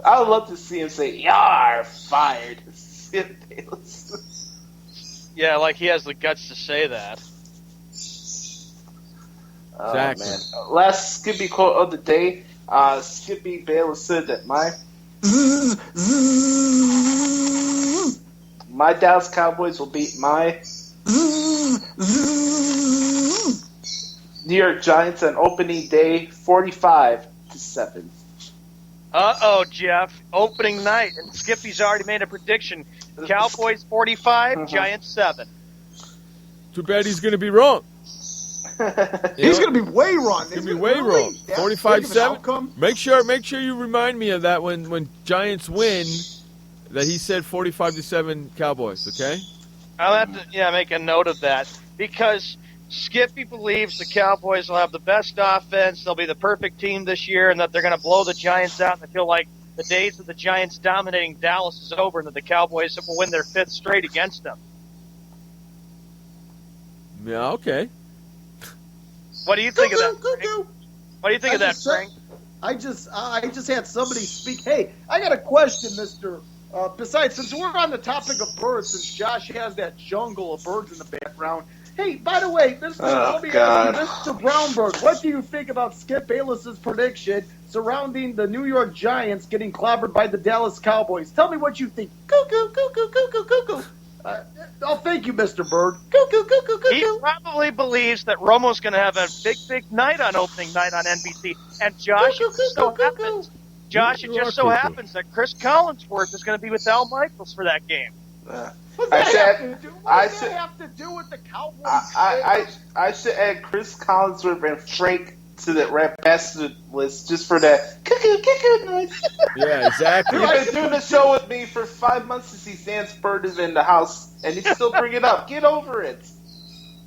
I would love to see him say, "You're fired." Skip Bayless. Yeah, like he has the guts to say that. Exactly. Man. Last Skippy quote of the day. Skippy Bayless said that my Dallas Cowboys will beat my New York Giants on opening day 45-7. Uh-oh, Jeff. Opening night, and Skippy's already made a prediction. Cowboys 45, Giants 7. Too bad he's going to be wrong. He's going to be way wrong. He's going to be way wrong. 45-7. Make sure you remind me of that when Giants win, that he said 45-7 Cowboys, okay? I'll have to make a note of that because Skippy believes the Cowboys will have the best offense, they'll be the perfect team this year, and that they're going to blow the Giants out, and I feel like the days of the Giants dominating Dallas is over and that the Cowboys will win their 5th straight against them. Yeah, okay. What do you think of that, Frank? What do you think of that, Frank? I just had somebody speak. Hey, I got a question, Mister. Besides, since we're on the topic of birds, since Josh has that jungle of birds in the background. Hey, by the way, let me ask you, Mr. Brownberg, what do you think about Skip Bayless's prediction surrounding the New York Giants getting clobbered by the Dallas Cowboys? Tell me what you think. Cuckoo, cuckoo, cuckoo, cuckoo. Thank you, Mr. Bird. Cuckoo, cuckoo, cuckoo. He probably believes that Romo's going to have a big night on opening night on NBC. And Josh, it just so happens that Chris Collinsworth is going to be with Al Michaels for that game. What does that have to do with the Cowboys? I should add Chris Collinsworth and Frank to the Red Bastard list just for that cuckoo noise. Yeah, exactly. You've been doing the show with me for 5 months since he stands Bird is in the house, and you still bring it up. Get over it.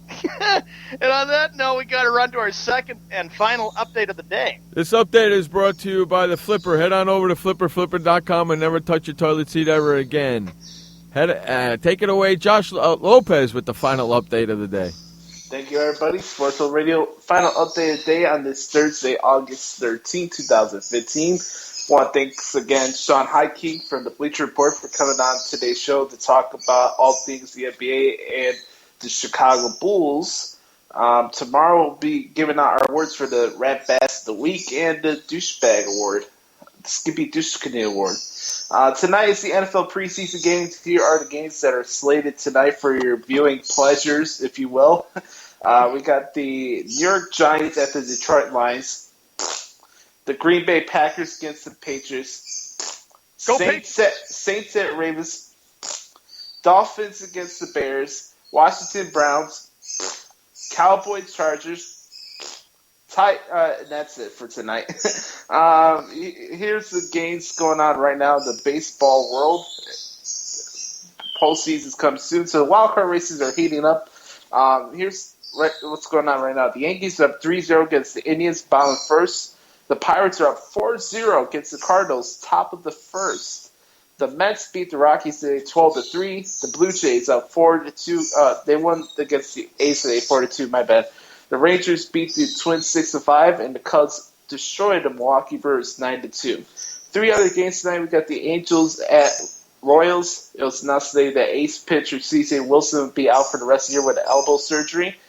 And on that note, we got to run to our second and final update of the day. This update is brought to you by the Flipper. Head on over to flipper.com and never touch your toilet seat ever again. Take it away, Josh Lopez, with the final update of the day. Thank you, everybody. Sports World Radio, final update of the day on this Thursday, August 13, 2015. Want to thanks again Sean Highkin from the Bleacher Report for coming on today's show to talk about all things the NBA and the Chicago Bulls. Tomorrow we'll be giving out our awards for the Rat Bass of the Week and the Douchebag Award, the Skippy Douchebag Award. Tonight is the NFL preseason games. Here are the games that are slated tonight for your viewing pleasures, if you will. We got the New York Giants at the Detroit Lions. The Green Bay Packers against the Patriots. Saints at Ravens. Dolphins against the Bears. Washington Browns. Cowboys Chargers. That's it for tonight. Here's the games going on right now in the baseball world. Postseason's come soon, so the wildcard races are heating up. Here's what's going on right now. The Yankees are up 3-0 against the Indians, bottom first. The Pirates are up 4-0 against the Cardinals, top of the first. The Mets beat the Rockies today 12-3. The Blue Jays up 4-2. They won against the A's today 4-2. My bad. The Rangers beat the Twins 6-5, and the Cubs destroyed the Milwaukee Brewers 9-2. 3 other games tonight. We got the Angels at Royals. It was announced today that ace pitcher C.J. Wilson would be out for the rest of the year with elbow surgery.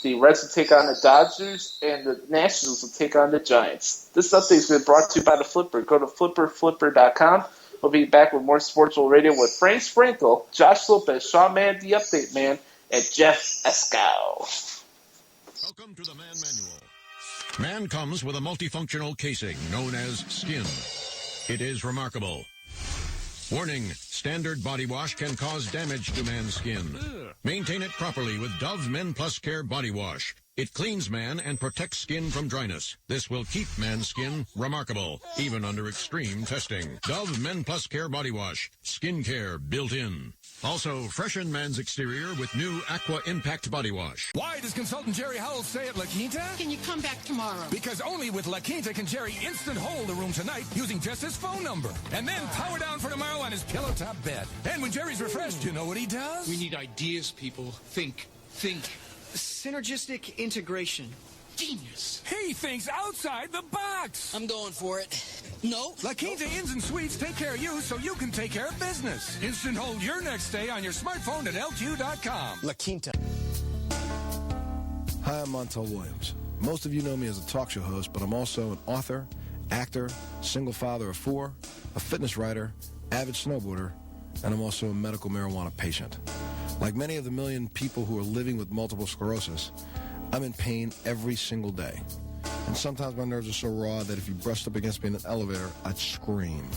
The Reds will take on the Dodgers, and the Nationals will take on the Giants. This update has been brought to you by the Flipper. Go to flipper.com. We'll be back with more Sports World Radio with Frank Sprankle, Josh Lopez, Sean Mann, the Update Man, and Jeff Escow. Welcome to the Man Manual. Man comes with a multifunctional casing known as skin. It is remarkable. Warning, standard body wash can cause damage to man's skin. Maintain it properly with Dove Men Plus Care Body Wash. It cleans man and protects skin from dryness. This will keep man's skin remarkable, even under extreme testing. Dove Men Plus Care Body Wash. Skin care built in. Also, freshen man's exterior with new Aqua Impact Body Wash. Why does consultant Jerry Howell stay at La Quinta? Can you come back tomorrow? Because only with La Quinta can Jerry instant hold the room tonight using just his phone number. And then power down for tomorrow on his pillow top bed. And when Jerry's refreshed, you know what he does? We need ideas, people. Think. Synergistic integration. Genius. He thinks outside the box. I'm going for it. No. La Quinta Inns and Suites take care of you so you can take care of business. Instant hold your next stay on your smartphone at LQ.com. La Quinta. Hi, I'm Montel Williams. Most of you know me as a talk show host, but I'm also an author, actor, single father of 4, a fitness writer, avid snowboarder, and I'm also a medical marijuana patient. Like many of the million people who are living with multiple sclerosis, I'm in pain every single day. And sometimes my nerves are so raw that if you brushed up against me in an elevator, I'd scream.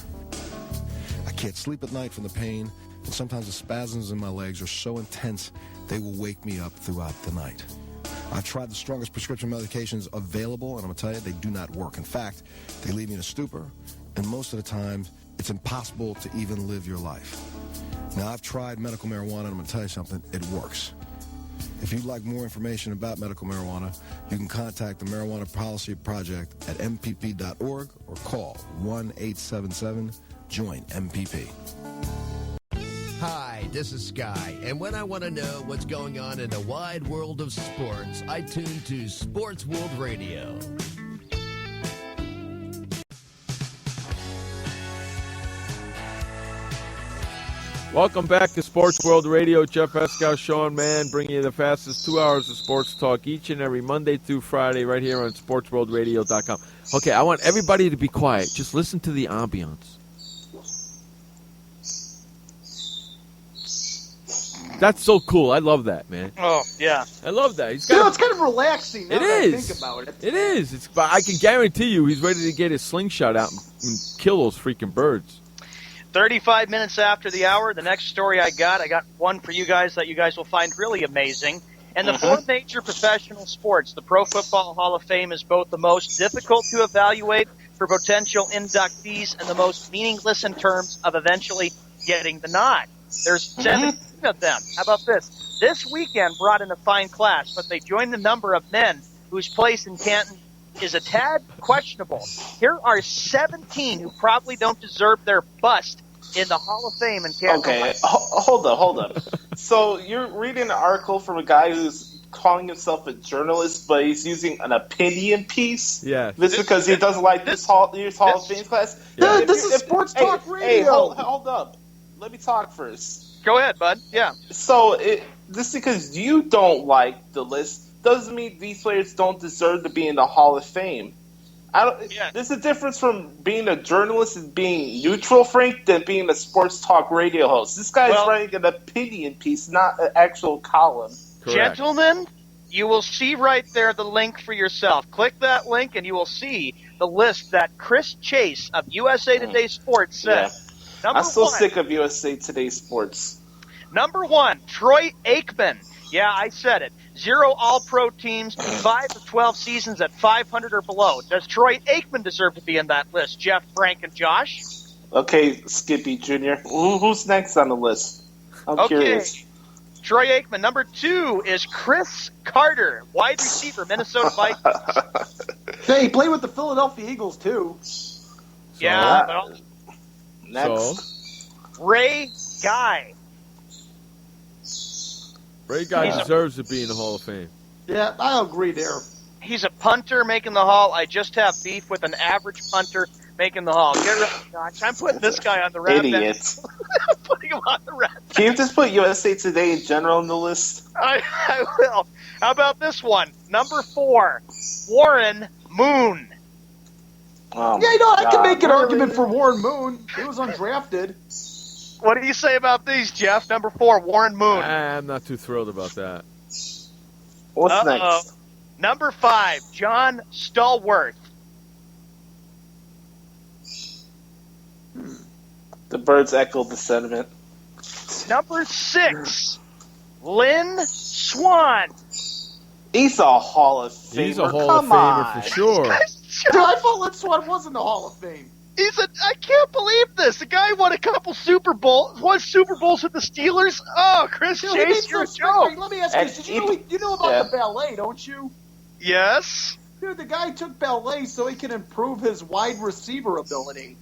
I can't sleep at night from the pain, and sometimes the spasms in my legs are so intense they will wake me up throughout the night. I've tried the strongest prescription medications available, and I'm going to tell you, they do not work. In fact, they leave me in a stupor, and most of the time, it's impossible to even live your life. Now, I've tried medical marijuana, and I'm going to tell you something, it works. If you'd like more information about medical marijuana, you can contact the Marijuana Policy Project at mpp.org or call 1-877-JOIN-MPP. Hi, this is Sky, and when I want to know what's going on in the wide world of sports, I tune to Sports World Radio. Welcome back to Sports World Radio. Jeff Escow, Sean Mann, bringing you the fastest 2 hours of sports talk each and every Monday through Friday right here on SportsWorldRadio.com. Okay, I want everybody to be quiet. Just listen to the ambiance. That's so cool. I love that, man. Oh, yeah. I love that. It's kind of relaxing now that I think about it. It is. But I can guarantee you he's ready to get his slingshot out and kill those freaking birds. 35 minutes after the hour, the next story I got one for you guys that you guys will find really amazing. And the 4 major professional sports, the Pro Football Hall of Fame is both the most difficult to evaluate for potential inductees and the most meaningless in terms of eventually getting the nod. There's 17 of them. How about this? This weekend brought in a fine class, but they joined the number of men whose place in Canton is a tad questionable. Here are 17 who probably don't deserve their bust in the Hall of Fame in Canton. Okay, hold up. So you're reading an article from a guy who's calling himself a journalist, but he's using an opinion piece? Yeah. This because he doesn't like this Hall of Fame class? Yeah. Dude, this is Sports Talk Radio. Hey, hold up. Let me talk first. Go ahead, bud. Yeah. So just because you don't like the list doesn't mean these players don't deserve to be in the Hall of Fame. There's a difference from being a journalist and being neutral, Frank, than being a sports talk radio host. This guy's writing an opinion piece, not an actual column. Correct. Gentlemen, you will see right there the link for yourself. Click that link and you will see the list that Chris Chase of USA Today Sports said. Yeah. I'm so sick of USA Today Sports. Number 1, Troy Aikman. Yeah, I said it. 0 All-Pro teams, 5 of 12 seasons at 500 or below. Does Troy Aikman deserve to be in that list? Jeff, Frank, and Josh? Okay, Skippy Jr. Who's next on the list? I'm curious. Troy Aikman. Number 2 is Chris Carter, wide receiver, Minnesota Vikings. Hey, he played with the Philadelphia Eagles, too. Next. Ray Guy. Ray Guy deserves to be in the Hall of Fame. Yeah, I agree there. He's a punter making the Hall. I just have beef with an average punter making the Hall. Get rid of Josh. I'm putting this guy on the rap. Idiots. putting him on the red. Can you just put USA Today in general on the list? I will. How about this one? Number 4, Warren Moon. Oh Yeah, I can make an Really? argument for Warren Moon. He was undrafted. What do you say about these, Jeff? Number 4, Warren Moon. I'm not too thrilled about that. What's next? Number 5, John Stallworth. The birds echoed the sentiment. Number 6, Lynn Swan. He's a Hall of Famer. He's a Hall Come of Famer on. for sure. Dude, I thought Lynn Swan was in the Hall of Fame. I can't believe this. The guy won a couple Super Bowls, won Super Bowls with the Steelers. Oh, Chris Dude, Chase, you're a joke. Let me ask you, you know about the ballet, don't you? Yes. Dude, the guy took ballet so he can improve his wide receiver ability.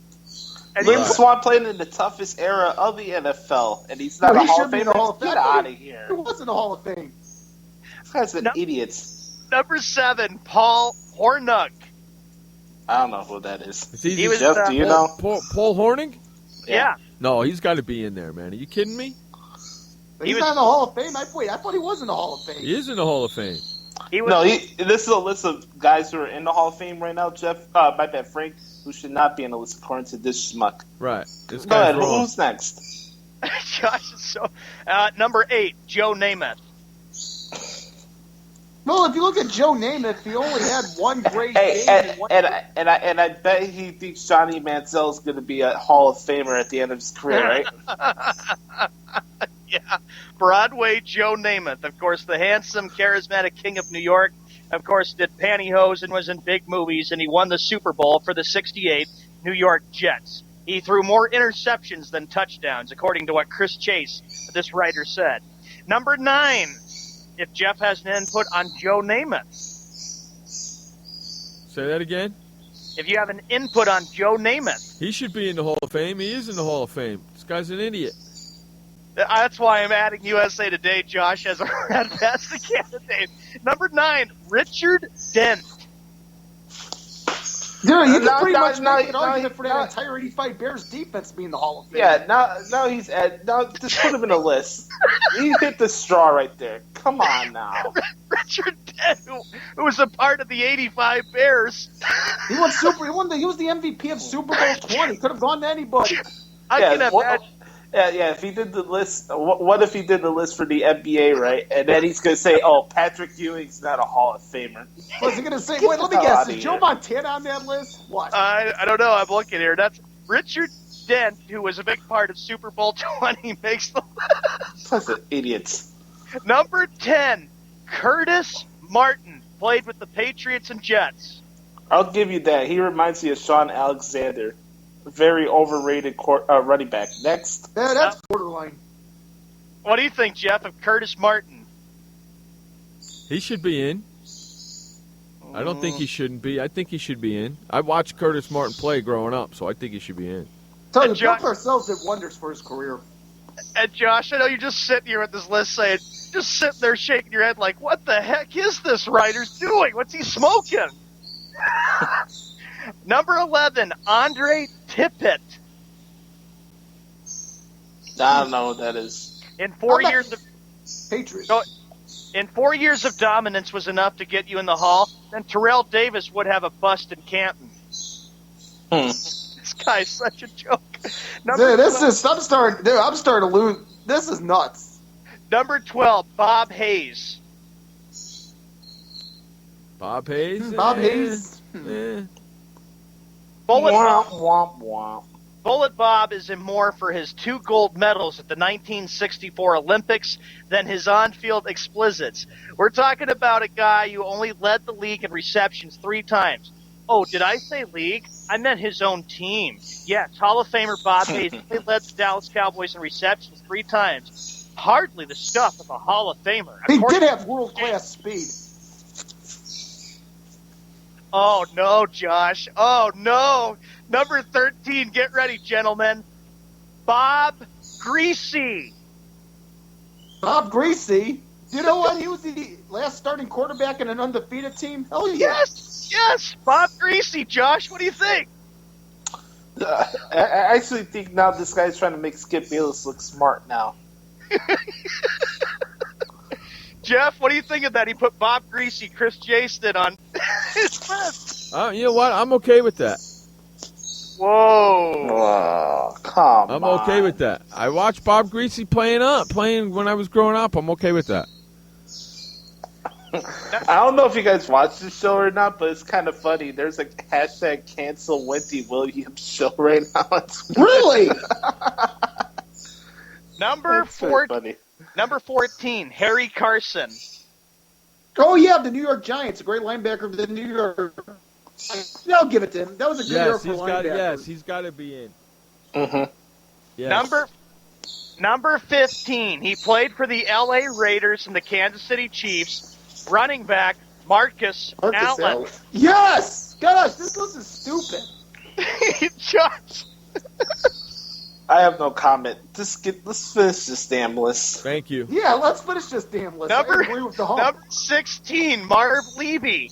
And Lynn Swan played in the toughest era of the NFL, and he's not a Hall of Famer. Get out of here. He was in the Hall of Fame. This guy's an idiot. Number 7, Paul Hornung. I don't know who that is. He was, Jeff, do you know? Paul Hornung? Yeah. No, he's got to be in there, man. Are you kidding me? But he's not in the Hall of Fame. I thought he was in the Hall of Fame. He is in the Hall of Fame. This is a list of guys who are in the Hall of Fame right now, Jeff. My bad, Frank, who should not be in the list according to this schmuck. Right. Go ahead. Who's next? Josh is so. Number 8, Joe Namath. Well, if you look at Joe Namath, he only had one great game. And I bet he thinks Johnny Manziel is going to be a Hall of Famer at the end of his career, right? Yeah. Broadway Joe Namath. Of course, the handsome, charismatic king of New York. Of course, did pantyhose and was in big movies, and he won the Super Bowl for the 68 New York Jets. He threw more interceptions than touchdowns, according to what Chris Chase, this writer, said. Number 9, if Jeff has an input on Joe Namath. Say that again? If you have an input on Joe Namath. He should be in the Hall of Fame. He is in the Hall of Fame. This guy's an idiot. That's why I'm adding USA Today, Josh, as a fantastic candidate. Number 9, Richard Dent. Dude, you can pretty much make an argument for that entire 85 Bears defense being the Hall of Fame. Yeah, now he's just put him in a list. He hit the straw right there. Come on now. Richard Dent, who was a part of the 85 Bears. He was the MVP of Super Bowl 20. Could have gone to anybody. I can imagine. Yeah, if he did the list, what if he did the list for the NBA, right? And then he's going to say, oh, Patrick Ewing's not a Hall of Famer. What's he going to say? Wait, let me guess. Is Joe Montana on that list? What? I don't know. I'm looking here. That's Richard Dent, who was a big part of Super Bowl 20, makes the list. That's an idiot. Number 10, Curtis Martin, played with the Patriots and Jets. I'll give you that. He reminds me of Sean Alexander. Very overrated running back. Next. Yeah, that's borderline. What do you think, Jeff, of Curtis Martin? He should be in. I don't think he shouldn't be. I think he should be in. I watched Curtis Martin play growing up, so I think he should be in. Tell you, Bill Parcells did wonders for his career. And Josh, I know you're just sitting here with this list saying, just sitting there shaking your head like, what the heck is this writer's doing? What's he smoking? Number 11, Andre Tippett. I don't know what that is. In 4 years of Patriots. In 4 years of dominance was enough to get you in the Hall. Then Terrell Davis would have a bust in Canton. This guy's such a joke. Dude, I'm starting to lose. This is nuts. Number 12, Bob Hayes. Bob Hayes? Bob Hayes? Bullet Bob is in more for his 2 gold medals at the 1964 Olympics than his on-field explicits. We're talking about a guy who only led the league in receptions 3 times. Oh, did I say league? I meant his own team. Yes, Hall of Famer Bob Hayes only led the Dallas Cowboys in receptions 3 times. Hardly the stuff of a Hall of Famer. He did have world-class speed. Oh, no, Josh. Oh, no. Number 13, get ready, gentlemen. Bob Greasy. Bob Greasy? You know what? He was the last starting quarterback in an undefeated team? Hell yeah. Yes. Bob Greasy, Josh. What do you think? I actually think now this guy's trying to make Skip Bayless look smart now. Jeff, what do you think of that? He put Bob Greasy, Chris Jaston on his list. You know what? I'm okay with that. Whoa. Oh, come I'm on. okay with that. I watched Bob Greasy playing when I was growing up. I'm okay with that. I don't know if you guys watch the show or not, but it's kind of funny. There's a hashtag cancel Wendy Williams show right now. Really? Number 14, Harry Carson. Oh, yeah, the New York Giants, a great linebacker of the New York Giants. Yeah, I'll give it to him. That was a good year for linebacker. He's got to be in. Mm-hmm. Yes. Number 15, he played for the L.A. Raiders and the Kansas City Chiefs. Running back, Marcus Allen. Yes! Gosh, this list is stupid. Josh. I have no comment. Let's finish this damn list. Thank you. Yeah, let's finish this damn list. I agree with the hump. Number 16, Marv Levy.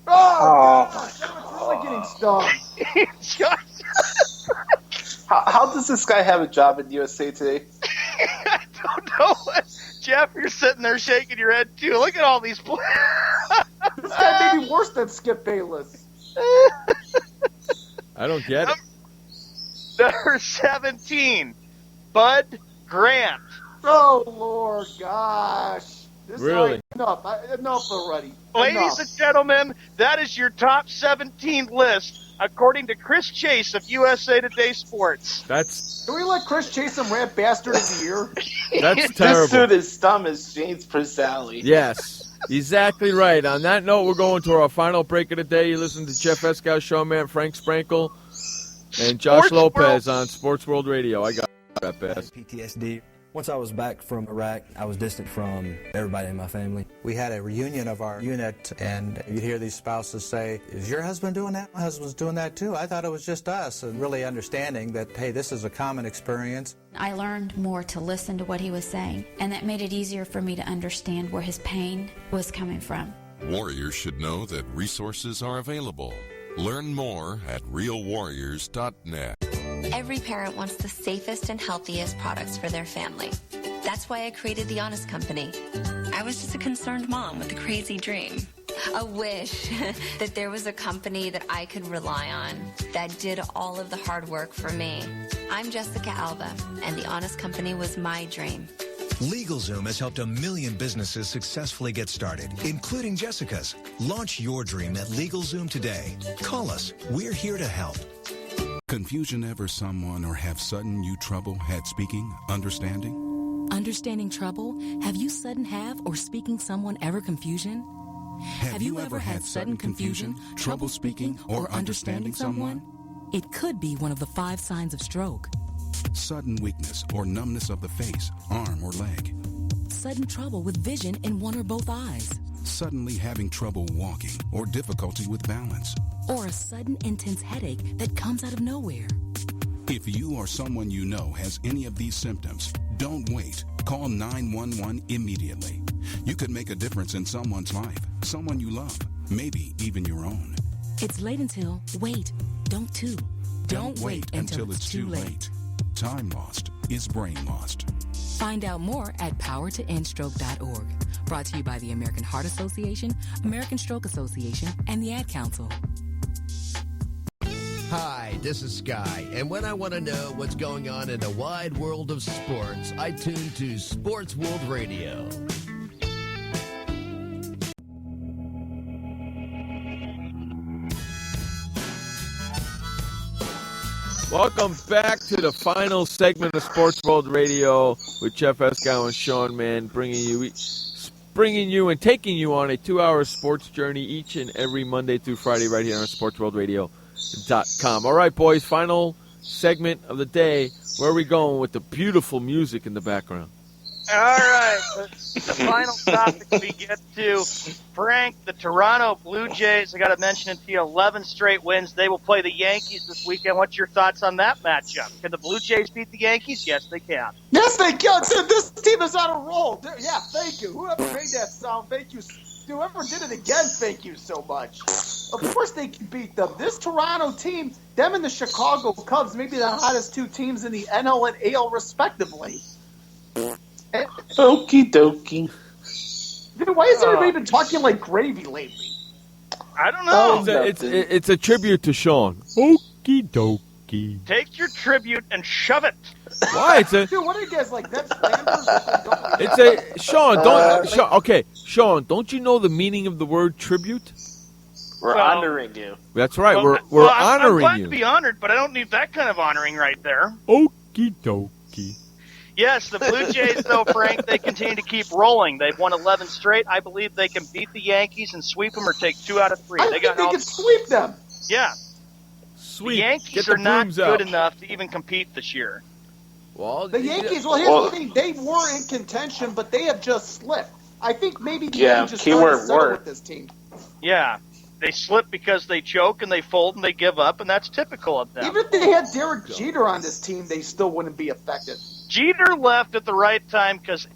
Oh, gosh, everyone's really getting stung. How does this guy have a job at USA Today? I don't know. Jeff, you're sitting there shaking your head, too. Look at all these players. This guy may be worse than Skip Bayless. I don't get it. Number 17, Bud Grant. Oh, Lord, gosh. Really? Enough already. Ladies and gentlemen, that is your top 17 list, according to Chris Chase of USA Today Sports. Can we let Chris Chase him rant bastard of the year? That's terrible. This dude is dumb as James Purcell. Yes, exactly right. On that note, we're going to our final break of the day. You listen to Jeff Eskow, Showman, Frank Sprankle, and Josh Lopez on Sports World Radio. I got that best. PTSD. Once I was back from Iraq, I was distant from everybody in my family. We had a reunion of our unit, and you'd hear these spouses say, "Is your husband doing that? My husband's doing that too. I thought it was just us." And really understanding that, hey, this is a common experience. I learned more to listen to what he was saying, and that made it easier for me to understand where his pain was coming from. Warriors should know that resources are available. Learn more at realwarriors.net. Every parent wants the safest and healthiest products for their family. That's why I created The Honest Company. I was just a concerned mom with a crazy dream. A wish that there was a company that I could rely on that did all of the hard work for me. I'm Jessica Alba, and The Honest Company was my dream. LegalZoom has helped 1 million businesses successfully get started, including Jessica's. Launch your dream at LegalZoom today. Call us. We're here to help. Confusion ever someone or have sudden you trouble had speaking, understanding? Understanding trouble? Have you sudden have or speaking someone ever confusion? Have you ever had sudden confusion, trouble speaking, or understanding someone? It could be one of the 5 signs of stroke. Sudden weakness or numbness of the face, arm, or leg. Sudden trouble with vision in one or both eyes. Suddenly having trouble walking or difficulty with balance. Or a sudden intense headache that comes out of nowhere. If you or someone you know has any of these symptoms, don't wait. Call 911 immediately. You could make a difference in someone's life, someone you love, maybe even your own. It's late until, wait, don't wait until it's too late. Time lost is brain lost. Find out more at powertoendstroke.org. Brought to you by the American Heart Association, American Stroke Association, and the Ad Council. Hi, this is Sky, and when I want to know what's going on in the wide world of sports, I tune to Sports World Radio. Welcome back to the final segment of Sports World Radio with Jeff Eskow and Sean Mann, bringing you and taking you on a 2-hour sports journey each and every Monday through Friday right here on SportsWorldRadio.com. All right, boys, final segment of the day. Where are we going with the beautiful music in the background? All right, the final topic we get to, Frank, the Toronto Blue Jays, I got to mention it to you, 11 straight wins. They will play the Yankees this weekend. What's your thoughts on that matchup? Can the Blue Jays beat the Yankees? Yes, they can. Yes, they can. This team is on a roll. Yeah, thank you. Whoever made that sound, thank you whoever did it again, thank you so much. Of course they can beat them. This Toronto team, them and the Chicago Cubs, maybe the hottest two teams in the NL and AL respectively. Okie dokie. Dude, why has everybody been talking like gravy lately? I don't know. It's a tribute to Sean. Okie dokie. Take your tribute and shove it. Why? Dude, what are you guys like? That's Flanders? Sean, Sean, don't you know the meaning of the word tribute? We're honoring you. That's right. We're I'm honoring glad you. to be honored, but I don't need that kind of honoring right there. Okie dokie. Yes, the Blue Jays, though, Frank, they continue to keep rolling. They've won 11 straight. I believe they can beat the Yankees and sweep them or take 2 out of 3. I think they can sweep them. Yeah. Sweep. The Yankees Get the are not brooms good out. enough to even compete this year. Well, the Yankees, here's the thing. They were in contention, but they have just slipped. I think maybe the Yankees started to settle with this team. Yeah. They slip because they choke and they fold and they give up, and that's typical of them. Even if they had Derek Jeter on this team, they still wouldn't be effective. Jeter left at the right time because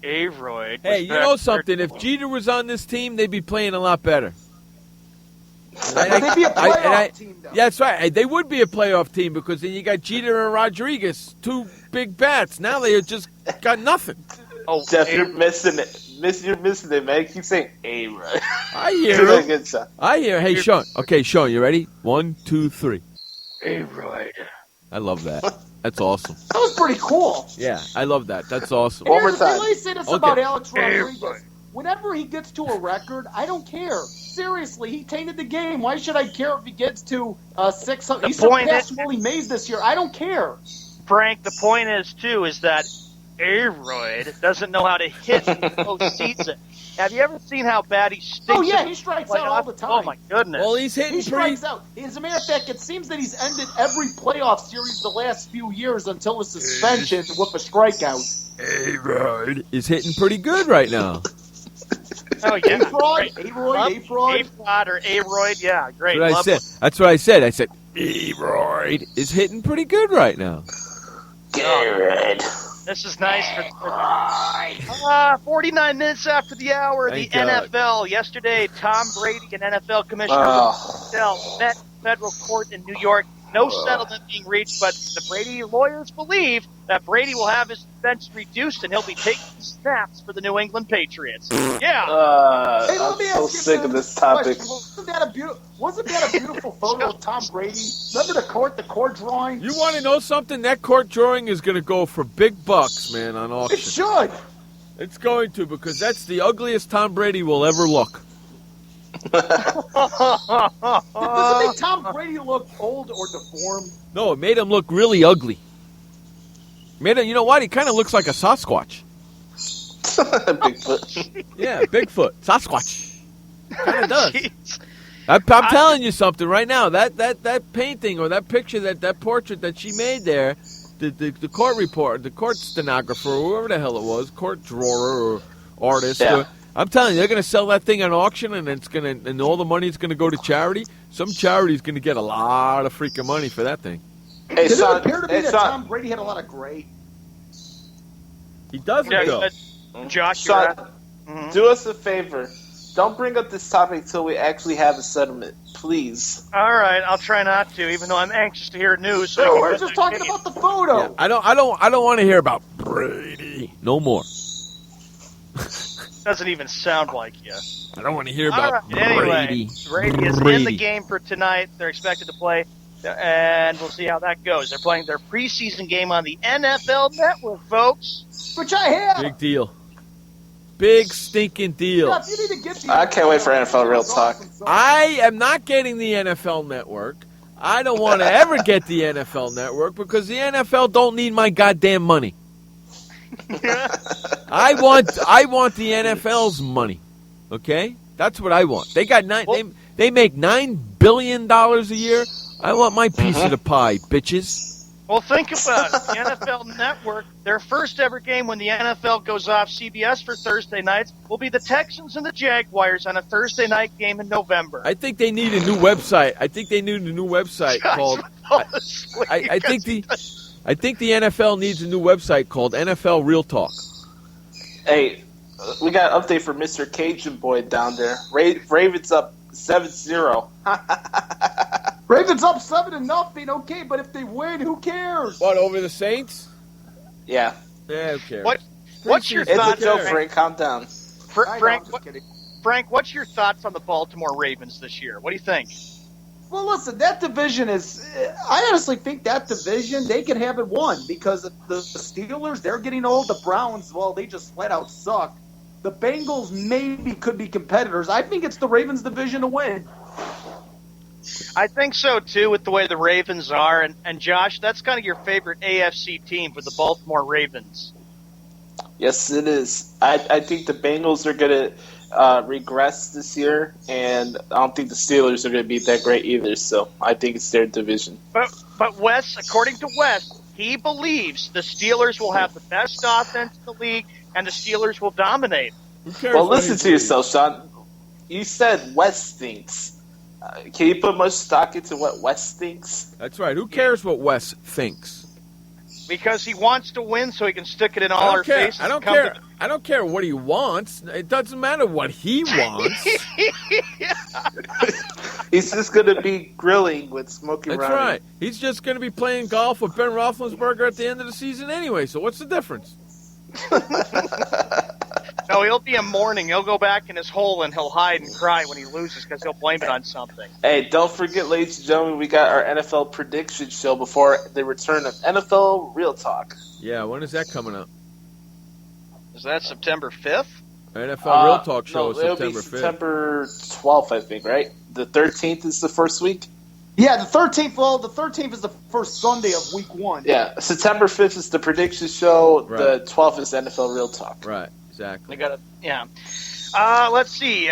Averoyd. Hey, you know something? If Jeter was on this team, they'd be playing a lot better. They'd be a playoff team, though. Yeah, that's right. They would be a playoff team because then you got Jeter and Rodriguez, 2 big bats. Now they just got nothing. Oh, Jeff, you're missing it. You're missing it, man. Keep saying A-Rod. I hear him. I hear. Hey, Sean. Okay, Sean, you ready? 1, 2, 3. A-Rod. I love that. That's awesome. That was pretty cool. Yeah, I love that. That's awesome. One more time. Let me say this about Alex Hey, Rodriguez. Whenever he gets to a record, I don't care. Seriously, he tainted the game. Why should I care if he gets to 600? He surpassed Willie Mays this year. I don't care. Frank, the point is, too, is that Averoyd doesn't know how to hit in the postseason. Have you ever seen how bad he stinks? Oh, yeah, he strikes out all the time. Oh, my goodness. Well, he's hitting He strikes out. As a matter of fact, it seems that he's ended every playoff series the last few years until his suspension with a strikeout. A-Rod is hitting pretty good right now. Oh, yeah. A-Royd, or A-Royd, yeah, great. That's what I said. That's what I said. I said, A-Royd is hitting pretty good right now. Good. This is nice for 49 minutes after the hour. Thank the God. NFL. Yesterday, Tom Brady and NFL Commissioner met federal court in New York. No settlement being reached, but the Brady lawyers believe that Brady will have his suspension reduced and he'll be taking snaps for the New England Patriots. Yeah. Hey, let me ask you sick of this topic. Wasn't that a beautiful photo of Tom Brady? Remember the court drawing? You want to know something? That court drawing is going to go for big bucks, man, on auction. It should. It's going to, because that's the ugliest Tom Brady will ever look. Does it make Tom Brady look old or deformed? No, it made him look really ugly. Made him, you know what? He kind of looks like a Sasquatch. Bigfoot. Yeah, Bigfoot. Sasquatch. Kind of does. I'm telling you something right now. That painting or that picture, that portrait that she made there, the court report, the court stenographer, or whoever the hell it was, court drawer or artist. Yeah. I'm telling you, they're going to sell that thing on auction, and all the money is going to go to charity. Some charity is going to get a lot of freaking money for that thing. Did it appear to me that Tom Brady had a lot of gray? He doesn't, though. Josh, do us a favor. Don't bring up this topic until we actually have a settlement, please. All right, I'll try not to, even though I'm anxious to hear news. No, we're just talking about the photo. Yeah, I don't want to hear about Brady no more. Doesn't even sound like you. I don't want to hear about Brady. Anyway, Brady is in the game for tonight. They're expected to play, and we'll see how that goes. They're playing their preseason game on the NFL Network, folks. Which I have. Big deal. Big stinking deal. Yeah, you need to get I can't wait for NFL Real Talk. I am not getting the NFL Network. I don't want to ever get the NFL Network because the NFL don't need my goddamn money. I want the NFL's money. Okay? That's what I want. They got they make $9 billion a year. I want my piece of the pie, bitches. Well, think about it. The NFL Network, their first ever game when the NFL goes off CBS for Thursday nights will be the Texans and the Jaguars on a Thursday night game in November. I think they need a new website. I think called. I think the NFL needs a new website called NFL Real Talk. Hey, We got an update for Mr. Cajun Boy down there. Ravens up 7-0. Ravens up 7-0. Okay, but if they win, who cares? What, over the Saints? Yeah. Yeah, who cares? What's your thoughts? It's a joke, Frank. Calm down. Frank, what's your thoughts on the Baltimore Ravens this year? What do you think? Well, listen, that division is – I honestly think that division, they can have it won because the Steelers, they're getting old. The Browns, well, they just flat out suck. The Bengals maybe could be competitors. I think it's the Ravens division to win. I think so, too, with the way the Ravens are. And Josh, that's kind of your favorite AFC team with the Baltimore Ravens. Yes, it is. I think the Bengals are going to regress this year, and I don't think the Steelers are going to be that great either, so I think it's their division. But Wes, according to Wes, he believes the Steelers will have the best offense in the league, and the Steelers will dominate. Well, listen to yourself, Sean. You said Wes thinks. Can you put much stock into what Wes thinks? That's right. Who cares what Wes thinks? Because he wants to win so he can stick it in all our faces. I don't care. I don't care what he wants. It doesn't matter what he wants. He's just going to be grilling with Smokey Ronnie. That's right. He's just going to be playing golf with Ben Roethlisberger at the end of the season anyway, so what's the difference? No, he'll be in mourning. He'll go back in his hole and he'll hide and cry when he loses because he'll blame it on something. Hey, don't forget, ladies and gentlemen, we got our NFL prediction show before the return of NFL Real Talk. Yeah, when is that coming up? Is that September 5th? NFL Real Talk show is it'll September be 5th. September 12th, I think, right? The 13th is the first week? Yeah, the 13th. Well, the 13th is the first Sunday of Week 1. Yeah, September 5th is the prediction show. Right. The 12th is NFL Real Talk. Right, exactly. Yeah. Let's see.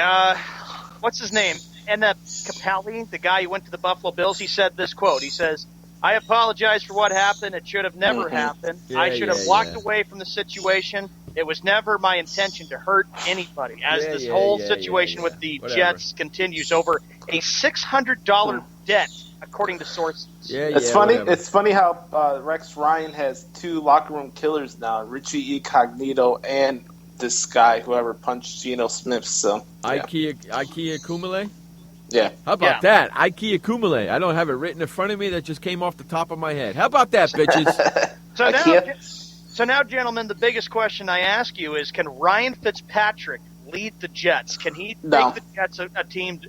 What's his name? And Capelli, the guy who went to the Buffalo Bills, he said this quote. He says, "I apologize for what happened. It should have never happened. I should have walked away from the situation. It was never my intention to hurt anybody." As this whole situation with the Jets continues over a $600 debt, according to sources. It's funny. It's funny how Rex Ryan has two locker room killers now: Richie Incognito and this guy, whoever punched Geno Smith. So Ikea Kumale? Yeah. How about that? Ikea Kumale. I don't have it written in front of me. That just came off the top of my head. How about that, bitches? So now, gentlemen, the biggest question I ask you is, can Ryan Fitzpatrick lead the Jets? Can he make the Jets a team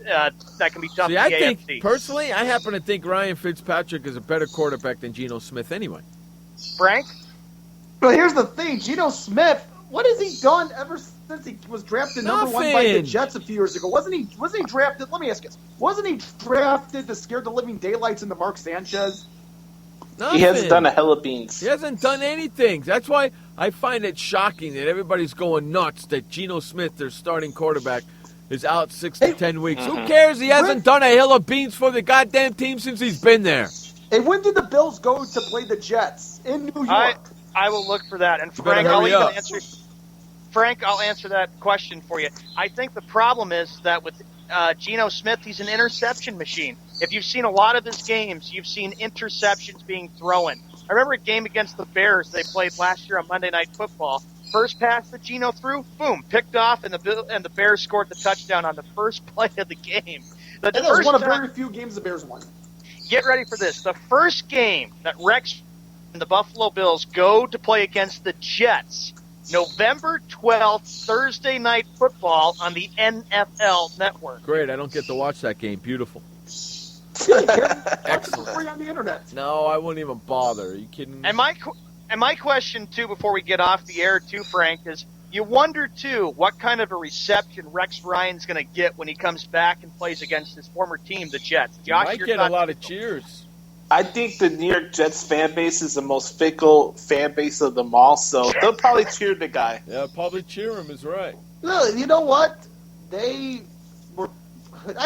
that can be tough in the AFC? Personally, I happen to think Ryan Fitzpatrick is a better quarterback than Geno Smith anyway. Frank? Well, here's the thing. Geno Smith, what has he done ever since he was drafted number 1 by the Jets a few years ago? Wasn't he drafted, let me ask you this, wasn't he drafted to scare the living daylights into Mark Sanchez? Nothing. He hasn't done a hell of beans. He hasn't done anything. That's why I find it shocking that everybody's going nuts that Geno Smith, their starting quarterback, is out 6 to 10 weeks. Who cares? He hasn't done a hill of beans for the goddamn team since he's been there. Hey, when did the Bills go to play the Jets? In New York. I will look for that. And Frank, I'll answer that question for you. I think the problem is that with Geno Smith, he's an interception machine. If you've seen a lot of his games, you've seen interceptions being thrown. I remember a game against the Bears they played last year on Monday Night Football. First pass that Geno threw, boom, picked off, and the Bears scored the touchdown on the first play of the game. That was one of very few games the Bears won. Get ready for this. The first game that Rex and the Buffalo Bills go to play against the Jets, November 12th, Thursday Night Football on the NFL Network. Great. I don't get to watch that game. Beautiful. Excellent. Free on the internet. No, I wouldn't even bother. Are you kidding me? And my question, too, before we get off the air, too, Frank, is you wonder, too, what kind of a reception Rex Ryan's going to get when he comes back and plays against his former team, the Jets. Josh, he might get a lot of cheers. I think the New York Jets fan base is the most fickle fan base of them all, so they'll probably cheer the guy. Yeah, probably cheer him is right. No, you know what? I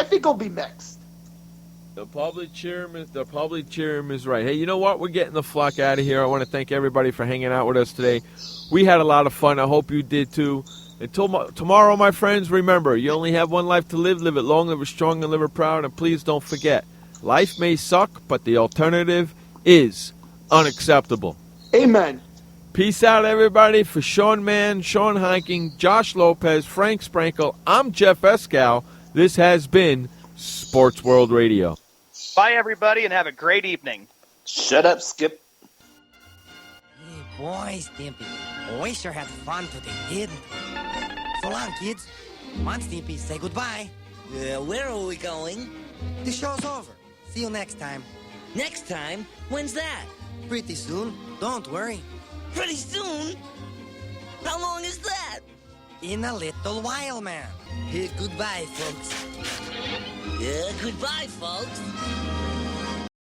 think it'll be mixed. They'll probably cheer him is right. Hey, you know what? We're getting the flock out of here. I want to thank everybody for hanging out with us today. We had a lot of fun. I hope you did too. Until tomorrow, my friends, remember, you only have one life to live. Live it long, live it strong, and live it proud. And please don't forget, life may suck, but the alternative is unacceptable. Amen. Peace out, everybody. For Sean Mann, Sean Highkin, Josh Lopez, Frank Sprankle, I'm Jeff Escow. This has been Sports World Radio. Bye, everybody, and have a great evening. Shut up, Skip. Hey, boy, Stimpy. We sure had fun today, didn't we? So long, kids. Come on, Stimpy, say goodbye. Where are we going? The show's over. See you next time. Next time? When's that? Pretty soon. Don't worry. Pretty soon? How long is that? In a little while, man. Goodbye, folks. Goodbye, folks.